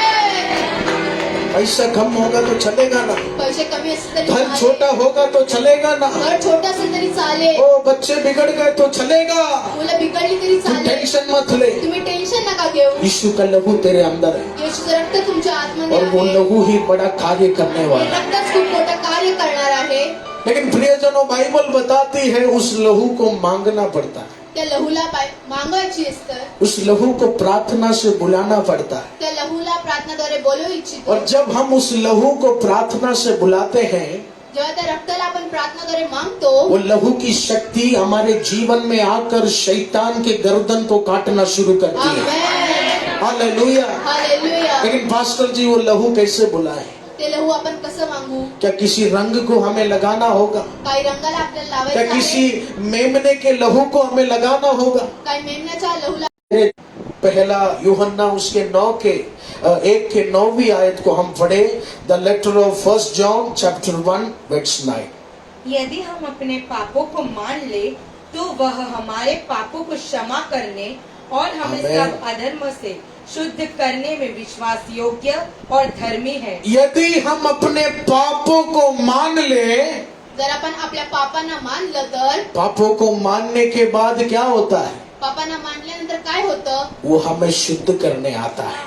पैसा कम होगा तो चलेगा ना, पैसे कमी असतील तरी घर चालेल. छोटा होगा तो चलेगा ना, घर छोटं असेल तरी चालेल. ओ बच्चे बिगड़ गए तो चलेगा. मुलं बिघडली तरी तू चालेल. टेंशन मत ले, तुम्ही टेन्शन नका घेऊ. यीशु का लहू तेरे अंदर है येशूचं रक्त तुमच्या आतमध्ये और वो आहे. लहू ही बड़ा कार्य करने हे वाला है. रक्तच खूप मोठं कार्य करणार आहे. लेकिन प्रियजनों, बाइबल बताती है उस लहू को मांगना पड़ता है, त्या लहूला मागवायची असतं. उस लहू को प्रार्थना से बुलाना पड़ता है. त्या लहूला प्रार्थनाद्वारे बोलवू इच्छितो. और जब हम उस लहू को प्रार्थना से बुलाते हैं, जेव्हा त्या रक्ताला आपण प्रार्थनाद्वारे मागतो, वो लहू की शक्ति हमारे जीवन में आकर शैतान के गर्दन को काटना शुरू करती है. आमेन. हालेलुया. हालेलुया. लेकिन पास्टर जी, वो लहू कैसे बुलाए? ते लहू आपण कसं मागू? क्या किसी रंग को हमें लगाना होगा? काही रंगाला आपल्याला क्या लावायचं किसी आहे? मेमने के लहू को हमें लगाना होगा? काही मेमण्याच्या लहूला. पहला यूहन्ना उसके 1 के 9वीं आयत को हम पढ़े. The letter of 1 John chapter 1 verse 9. यदि हम अपने पापों को मान ले तो वह हमारे पापों को क्षमा करने और हमें आमेन. सब अधर्म से शुद्ध करने में विश्वास योग्य और धर्मी है. यदि हम अपने पापों को मान ले, जर आपण आपल्या पापांना मानलं तर, पापों को मानने के बाद क्या होता है? पापांना मानल्यानंतर काय होतं? वो हमें शुद्ध करने आता है.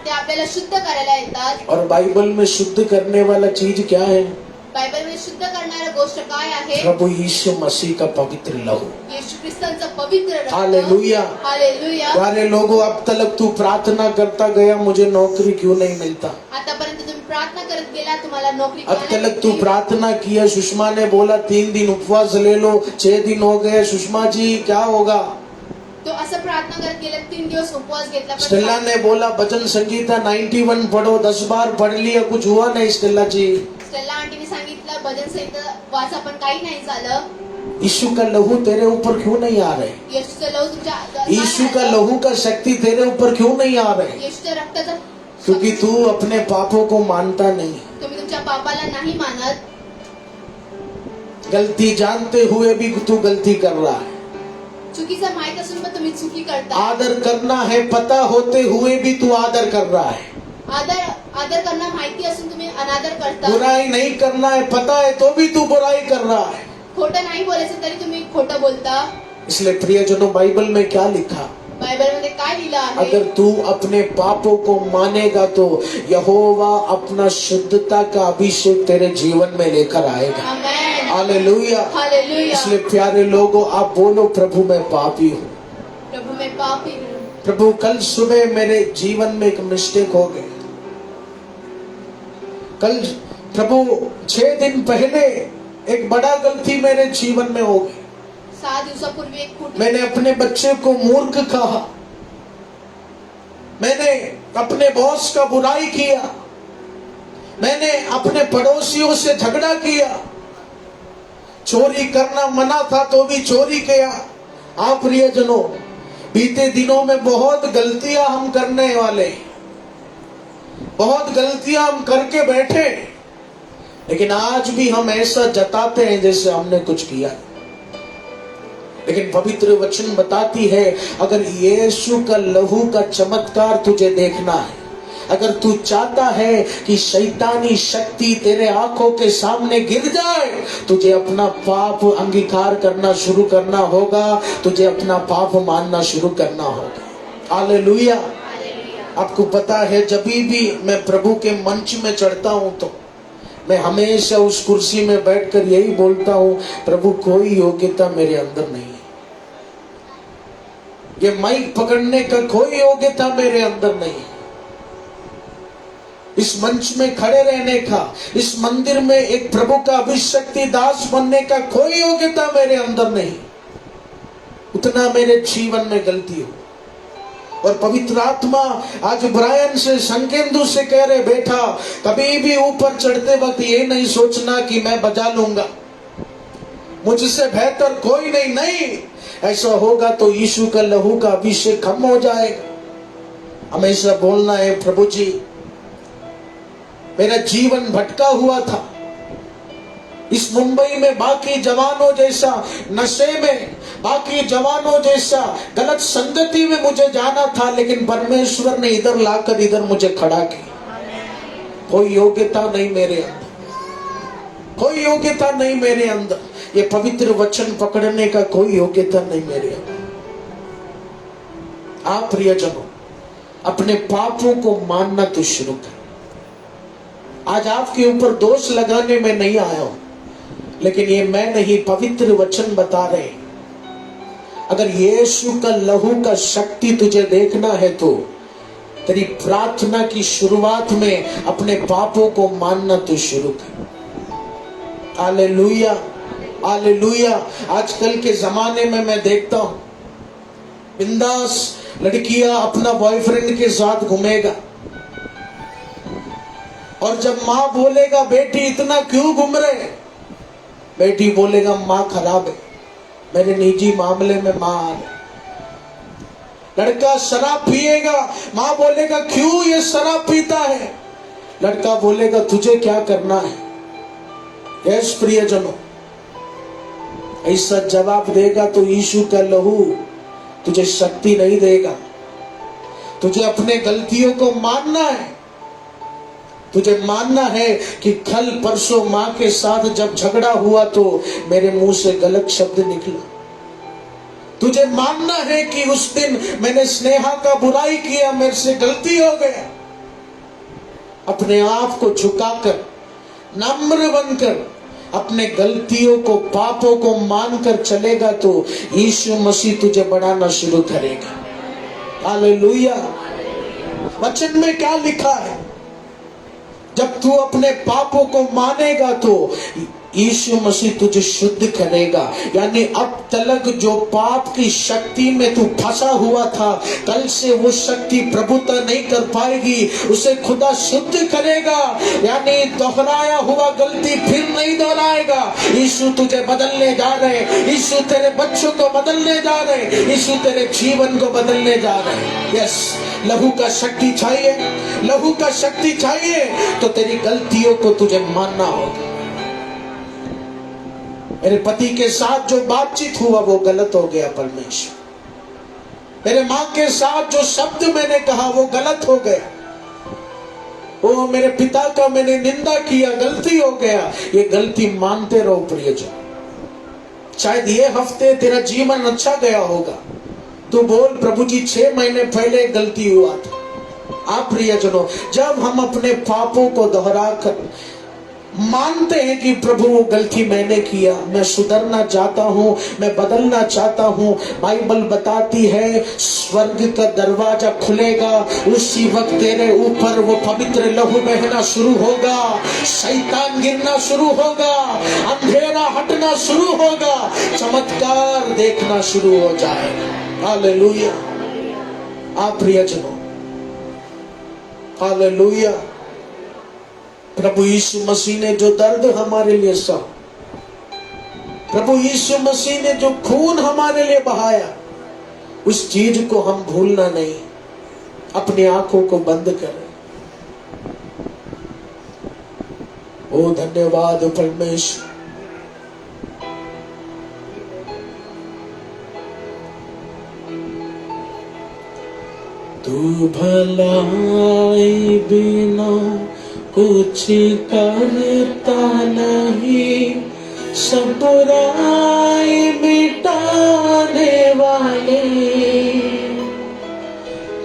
ते आपल्याला शुद्ध करायला येतात. और बाइबल में शुद्ध करने वाला चीज क्या है? बायबलमध्ये शुद्ध करणारी गोष्ट काय आहे? प्रभु यीशु मसीह का पवित्र लहू. येशू ख्रिस्तांचं पवित्र रक्त. हालेलुया. हालेलुया. प्यारे लोगों, अब तक तू प्रार्थना करता गया, मुझे नौकरी क्यों नहीं मिलता? आतापर्यंत तुम्ही प्रार्थना करत गेला, तुम्हाला नोकरी अब का नाही तक तू भेटली? प्रार्थना किया, सुषमा ने बोला 3 दिन उपवास ले लो, 6 दिन हो गए, सुषमा जी क्या होगा? तो असं प्रार्थना करत गेला, 3 दिवस उपवास घेतला, पण स्टेला ने बोला भजन संगीता 91 पढ़ो, 10 बार पढ़ लिया, कुछ हुआ नहीं. स्टेला जी, स्टेला आंटीने सांगितलं भजन संहिता वाचा, पण काही नाही झालं. यीशु का लहू तेरे ऊपर क्यों नहीं आ रहे? येशूचं लहू तुमच्या यीशु का लहू का शक्ति तेरे ऊपर क्यों नहीं आ रहे? येशूच्या रक्ताचं. क्योंकि तू अपने पापों को मानता नहीं. तुम्ही तुमच्या पापाला नाही मानत. गलती जानते हुए भी तू गलती कर रहा है. चुकीचं माहित असून पण तुम्ही चुकी करता. आदर करना है पता होते हुए भी तू आदर कर रहा है. आदर करणं माहिती असून तुम्ही अनादर करता. बुराई नहीं करना है पता है तो भी तू बुराई कर रहा है. खोटं नाही बोलायचं तरी तुम्ही खोटं बोलता. इसलिए प्रियजनों, बाइबल में क्या लिखा? बायबलमध्ये काय लिहिलं आहे? अगर तू अपने पापों को मानेगा तो यहोवा अपना शुद्धता का अभिषेक तेरे जीवन में लेकर आएगा. आमेन. हालेलुया. हालेलुया. इसलिए प्यारे लोगों, आप बोलो, प्रभु मैं पापी हूँ. प्रभु मैं पापी हूँ. प्रभु, कल सुबह मेरे जीवन में एक मिस्टेक हो गया. कल प्रभु 6 दिन पहले एक बड़ा गलती मेरे जीवन में हो गई. 6 दिवसापूर्वी एक खोटी. मैंने अपने बच्चे को मूर्ख कहा. मैंने अपने बॉस का बुराई किया. मैंने अपने पड़ोसियों से झगड़ा किया. चोरी करना मना था तो भी चोरी किया. आप प्रियजनों, बीते दिनों में बहुत गलतियां हम करने वाले, बहुत गलतियां हम करके बैठे, लेकिन आज भी हम ऐसा जताते हैं जैसे हमने कुछ किया. लेकिन पवित्र वचन बताती है, अगर यीशु का लहू का चमत्कार तुझे देखना है, अगर तू चाहता है कि शैतानी शक्ति तेरे आंखों के सामने गिर जाए, तुझे अपना पाप अंगीकार करना शुरू करना होगा, तुझे अपना पाप मानना शुरू करना होगा। हालेलुया। आपको पता है, जब भी मैं प्रभु के मंच में चढ़ता हूं तो मैं हमेशा उस कुर्सी में बैठकर यही बोलता हूं, प्रभु कोई योग्यता मेरे अंदर नहीं है, ये माइक पकड़ने का कोई योग्यता मेरे अंदर नहीं है, इस मंच में खड़े रहने का, इस मंदिर में एक प्रभु का अभिषक्ति दास बनने का कोई योग्यता मेरे अंदर नहीं। उतना मेरे जीवन में गलती हो। और पवित्र आत्मा आज ब्रायन से, संकेंदु से कह रहे, बेटा कभी भी ऊपर चढ़ते वक्त ये नहीं सोचना कि मैं बजा लूंगा, मुझसे बेहतर कोई नहीं। नहीं, ऐसा होगा तो यीशु का लहू का अभिषेक कम हो जाएगा। हमेशा बोलना है, प्रभु जी मेरा जीवन भटका हुआ था, इस मुंबई में बाकी जवानों जैसा नशे में, बाकी जवानों जैसा गलत संगति में मुझे जाना था, लेकिन परमेश्वर ने इधर लाकर इधर मुझे खड़ा किया। कोई योग्यता नहीं मेरे अंदर, कोई योग्यता नहीं मेरे अंदर, ये पवित्र वचन पकड़ने का कोई योग्यता नहीं मेरे अंदर। आप प्रियजनों, अपने पापों को मानना तो शुरू कर। आज आपके ऊपर दोष लगाने में नहीं आया हूं, लेकिन ये मैं नहीं, पवित्र वचन बता रहे, अगर यीशु का लहू का शक्ति तुझे देखना है तो तेरी प्रार्थना की शुरुआत में अपने पापों को मानना तो शुरू कर। Hallelujah, hallelujah. आजकल के जमाने में मैं देखता हूं, बिंदास लड़कियां अपना बॉयफ्रेंड के साथ घूमेगा, और जब माँ बोलेगा बेटी इतना क्यों घूम रहे, बेटी बोलेगा माँ खराब है, मेरे निजी मामले में माँ आ रही। लड़का शराब पिएगा, माँ बोलेगा क्यों ये शराब पीता है, लड़का बोलेगा तुझे क्या करना है। यस प्रियजनों, ऐसा जवाब देगा तो यीशु का लहू तुझे शक्ति नहीं देगा। तुझे अपने गलतियों को मानना है। तुझे मानना है कि कल परसों माँ के साथ जब झगड़ा हुआ तो मेरे मुंह से गलत शब्द निकला। तुझे मानना है कि उस दिन मैंने स्नेहा का बुराई किया, मेरे से गलती हो गया। अपने आप को झुकाकर, नम्र बनकर, अपने गलतियों को, पापों को मानकर चलेगा तो यीशु मसीह तुझे बढ़ाना शुरू करेगा। हालेलुया। वचन में क्या लिखा है, जब तू अपने पापों को मानेगा तो यीशु मसीह तुझे शुद्ध करेगा। यानी अब तक जो पाप की शक्ति में तू फंसा हुआ था, कल से वो शक्ति प्रभुता नहीं कर पाएगी, उसे खुदा शुद्ध करेगा। यानी दोहराया हुआ गलती फिर नहीं दोहराएगा। यीशु तुझे बदलने जा रहे, यीशु तेरे बच्चों को बदलने जा रहे, यीशु तेरे जीवन को बदलने जा रहे। यस, लहू का शक्ति चाहिए, लहू का शक्ति चाहिए तो तेरी गलतियों को तुझे मानना होगा। मेरे पति के साथ जो बातचीत हुआ वो गलत हो गया परमेश्वर। मेरे माँ के साथ जो शब्द मैंने कहा वो गलत हो गया। वो मेरे पिता का मैंने निंदा किया, गलती हो गया। ये गलती मानते रहो प्रियजन। शायद ये हफ्ते तेरा जीवन अच्छा गया होगा, तू बोल प्रभु जी 6 महीने पहले गलती हुआ था। आप प्रियजनों, जब हम अपने पापों को दोहरा कर मानते हैं कि प्रभु वो गलती मैंने किया, मैं सुधरना चाहता हूँ, मैं बदलना चाहता हूँ, बाइबल बताती है स्वर्ग का दरवाजा खुलेगा, उसी वक्त तेरे ऊपर वो पवित्र लहू बहना शुरू होगा, शैतान गिरना शुरू होगा, अंधेरा हटना शुरू होगा, चमत्कार देखना शुरू हो जाएगा। हालेलुया। आप प्रियजनों, हालेलुया। प्रभु यीशु मसीह ने जो दर्द हमारे लिए सहा, प्रभु यीशु मसीह ने जो खून हमारे लिए बहाया, उस चीज को हम भूलना नहीं। अपनी आंखों को बंद करें। ओ धन्यवाद परमेश्वर। तू भलाई बिना कुछ करता नहीं, सब बुराई मिटाने वाले।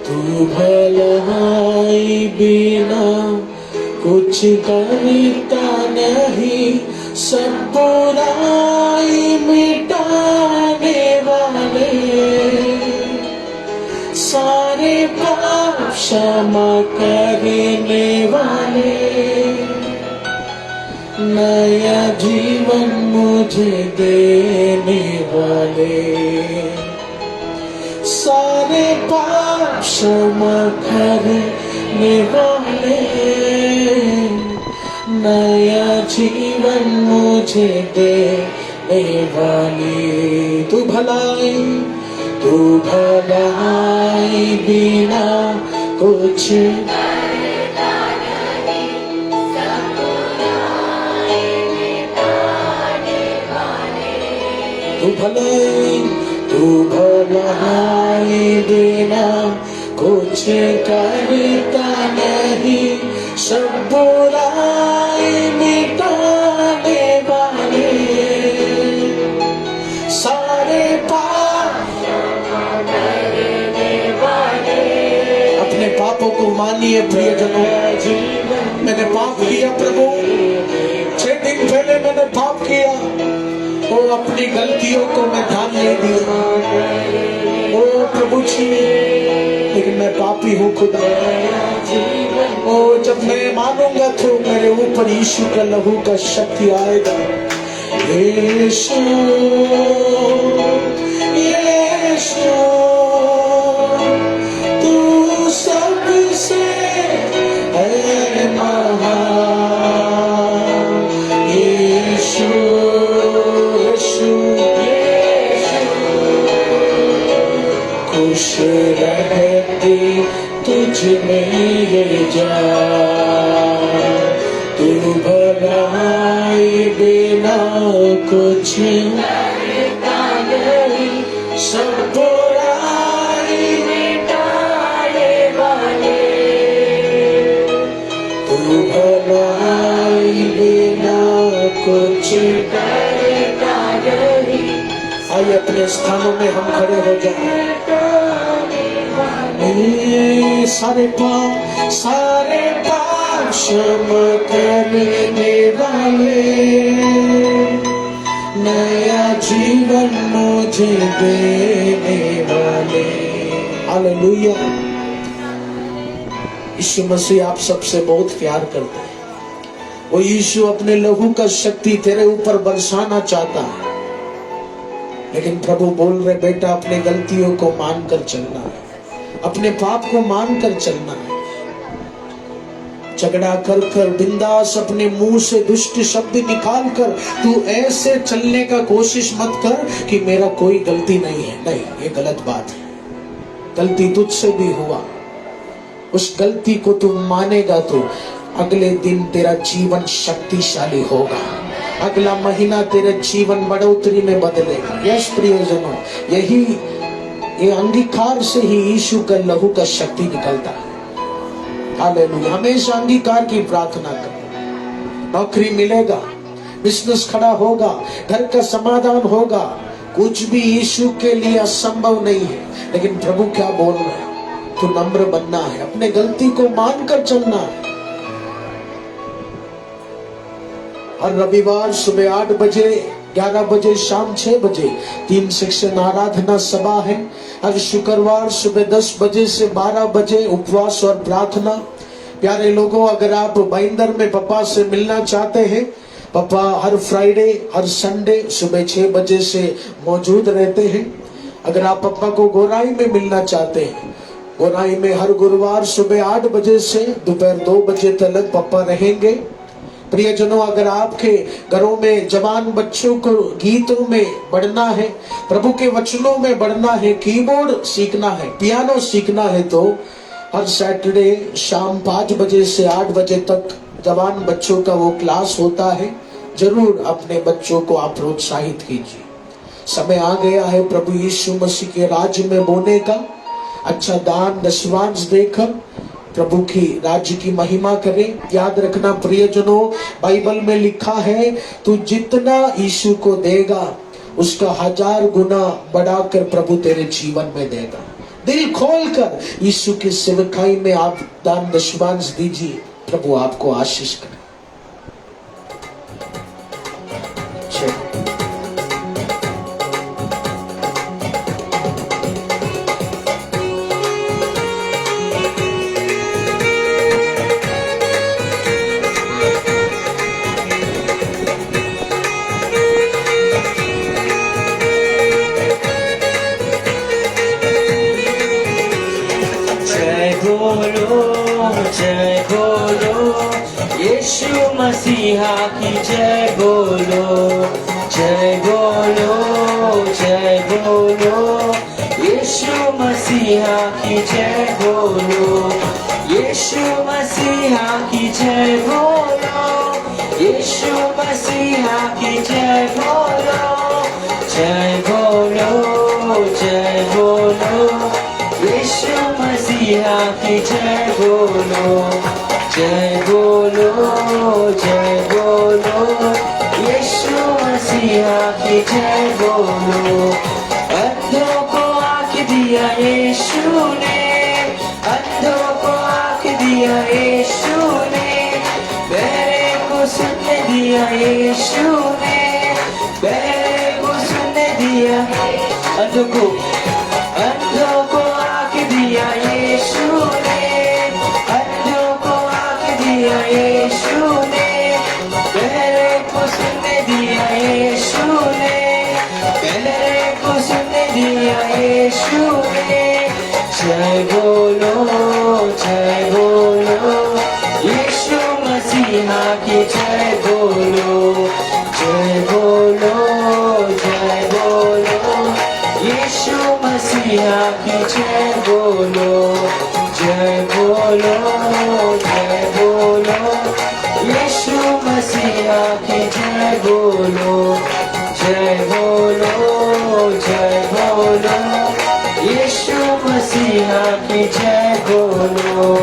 तू भलाई बिना कुछ करता नहीं, सब बुराई मिटाने वाले। सारे पाप क्षमा करने वाले, नया जीवन मुझे देने वाले। सारे पाप क्षमा करने वाले, नया जीवन मुझे देने वाले। तू भलाई बिना कुछ तू भलाई बिना कुछ करता नहीं, सब बुराई मिटाने वाले। सारे पाप अपने पापों को मानिए प्रियजनों। मैंने पाप किया प्रभु, 6 दिन पहले मैंने पाप किया। ओ अपनी गलतियों को मैं ध्यान नहीं दिया। ओ प्रभु जी, लेकिन मैं पापी हूँ खुदा। ओ जब मैं मानूंगा तो मेरे ऊपर यीशु का लहू का शक्ति आएगा। यीशु यीशु तू सबसे है महान। यीशु खुश रहती तुझ में ये जान, तू भलाई बिना कुछ करता नहीं, सब बुराई मिटाने वाले। तू भलाई बिना कुछ करता नहीं। आइए अपने स्थानों में हम खड़े हो जाएं। सारे पाप क्षमा करने वाले, नया जीवन मुझे देने वाले। हालेलुया। यीशु मसीह आप सबसे बहुत प्यार करते हैं। वो यीशु अपने लहू का शक्ति तेरे ऊपर बरसाना चाहता है, लेकिन प्रभु बोल रहे बेटा अपने गलतियों को मानकर चलना है, अपने पाप को मानकर चलना है। झगड़ा कर कर बिंदास अपने मुंह से दुष्ट शब्द निकाल कर तू ऐसे चलने का कोशिश मत कर कि मेरा कोई गलती नहीं है। नहीं, ये गलत बात है। गलती तुझसे भी हुआ, उस गलती को तू मानेगा तो अगले दिन तेरा जीवन शक्तिशाली होगा। अगला महीना तेरे जीवन बढ़ोतरी में बदलेगा। यस प्रियजनों, ये अंगीकार से ही यीशु का लहू का शक्ति निकलता है। हालेलुया। हमेशा अंगीकार की प्रार्थना कर। नौकरी मिलेगा, बिजनेस खड़ा होगा, घर का समाधान होगा। कुछ भी यीशु के लिए असंभव नहीं है। लेकिन प्रभु क्या बोल रहे हैं? तू नम्र बनना है, अपने गलती को मानकर चलना है। हर रविवार सुबह 8 बजे, 11 बजे, शाम 6 बजे 3 सेक्शन आराधना सभा है। हर शुक्रवार सुबह 10 बजे से 12 बजे उपवास और प्रार्थना। प्यारे लोगों, अगर आप भाईंदर में पापा से मिलना चाहते हैं, पापा हर फ्राइडे, हर संडे सुबह 6 बजे से मौजूद रहते हैं। अगर आप पापा को गोराई में मिलना चाहते हैं, गोराई में हर गुरुवार सुबह 8 बजे से दोपहर 2 बजे तक पापा रहेंगे। प्रियजनों, अगर आपके घरों में जवान बच्चों को गीतों में बढ़ना है, प्रभु के वचनों में बढ़ना है, कीबोर्ड सीखना है, पियानो सीखना है, तो हर सैटरडे शाम 5 बजे से 8 बजे तक जवान बच्चों का वो क्लास होता है। जरूर अपने बच्चों को आप प्रोत्साहित कीजिए। समय आ गया है प्रभु यीशु मसीह के राज्य में बोने का। अच्छा दान दशवांश देकर प्रभु की राज्य की महिमा करें। याद रखना प्रियजनों, बाइबल में लिखा है तू जितना यीशु को देगा उसका 1000 गुना बढ़ाकर प्रभु तेरे जीवन में देगा। दिल खोलकर यीशु की सेवकाई में आप दान दशवांश दीजिए, प्रभु आपको आशीष करे। जय बोलो यीशु मसीहा की जय बोलो, जय बोलो, जय बोलो यीशु मसीहा की जय बोलो, यीशु मसीहा की जय बोलो, यीशु मसीहा की जय बोलो, जय बोलो, जय बोलो यीशु मसीहा की जय बोलो, जय बोलो, जय बोलो यीशु मसीहा की जय बोलो। अंधों को आँख दिया यीशु ने, अंधों को आँख दिया यीशु ने, बहरे को सुनने दिया यीशु ने, बहरे को सुनने दिया। अंधों को आँख दिया यीशु ने, अंधों को आँख दिया यीशु ने, बहरे को सुनने दिया यीशु ने, बहरे को सुनने दिया यीशु ने। जय बोलो, जय बोलो यीशु मसीहा की जय बोलो, जय बोलो, जय बोलो यीशु मसीहा की जय बोलो, जय बोलो, जय बोलो यीशु मसीहा की जय बोलो, जय बोलो, जय बोलो यीशु मसीहा की जय बोलो।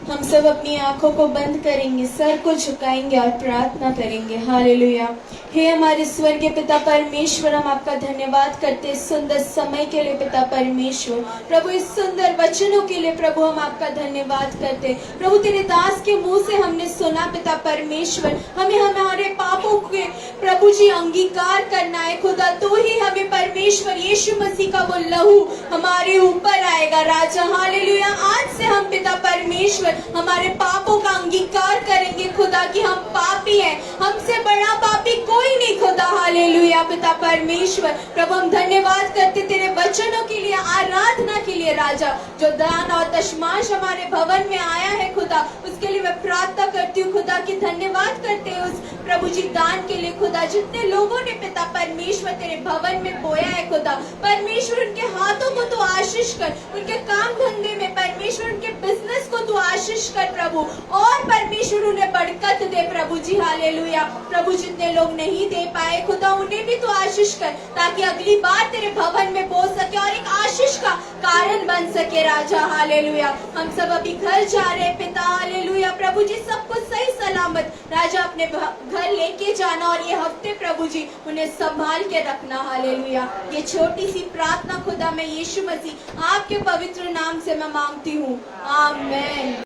हम सब अपनी आंखों को बंद करेंगे, सर को झुकाएंगे और प्रार्थना करेंगे। हालेलुया। हे हमारे स्वर्गीय पिता परमेश्वर, हम आपका धन्यवाद करते इस सुंदर समय के लिए पिता परमेश्वर। प्रभु इस सुंदर वचनों के लिए प्रभु हम आपका धन्यवाद करते। प्रभु तेरे दास के मुंह से हमने सुना पिता परमेश्वर, हमें हमारे पापों के प्रभु जी अंगीकार करना है खुदा, तो ही हमें परमेश्वर यीशु मसीह का वो लहू हमारे ऊपर आएगा राजा। हालेलुया। आज से हम पिता परमेश्वर हमारे पापों का अंगीकार करेंगे खुदा कि हम पापी हैं, हमसे बड़ा पापी कोई नहीं खुदा। हालेलुया पिता परमेश्वर। प्रभु हम धन्यवाद करते तेरे वचनों के लिए, आराधना के लिए राजा। जो दान और दशमांश हमारे भवन में आया है खुदा, उसके लिए मैं प्रार्थना करती हूँ खुदा कि धन्यवाद करते हैं उस प्रभु जी दान के लिए खुदा, जितने लोगों ने पिता परमेश्वर तेरे भवन में बोया है खुदा। परमेश्वर उनके हाथों को तो आशीष कर, उनके काम धंधे में परमेश्वर उनके बिजनेस को तो आशीष कर प्रभु, और परमेश्वर उन्हें बरकत दे प्रभु जी। हालेलुया। प्रभु जितने लोग नहीं दे पाए खुदा, उन्हें भी तो आशीष कर, ताकि अगली बार तेरे भवन में बोल सके और एक आशीष का कारण बन सके राजा। हालेलुया। हम सब अभी घर जा रहे पिता। हालेलुया। प्रभु जी सबको सही सलामत राजा अपने घर लेके जाना, और ये हफ्ते प्रभु जी उन्हें संभाल के रखना। हालेलुया। ये छोटी सी प्रार्थना खुदा मैं यीशु मसीह आपके पवित्र नाम से मैं मांगती हूँ, आमीन।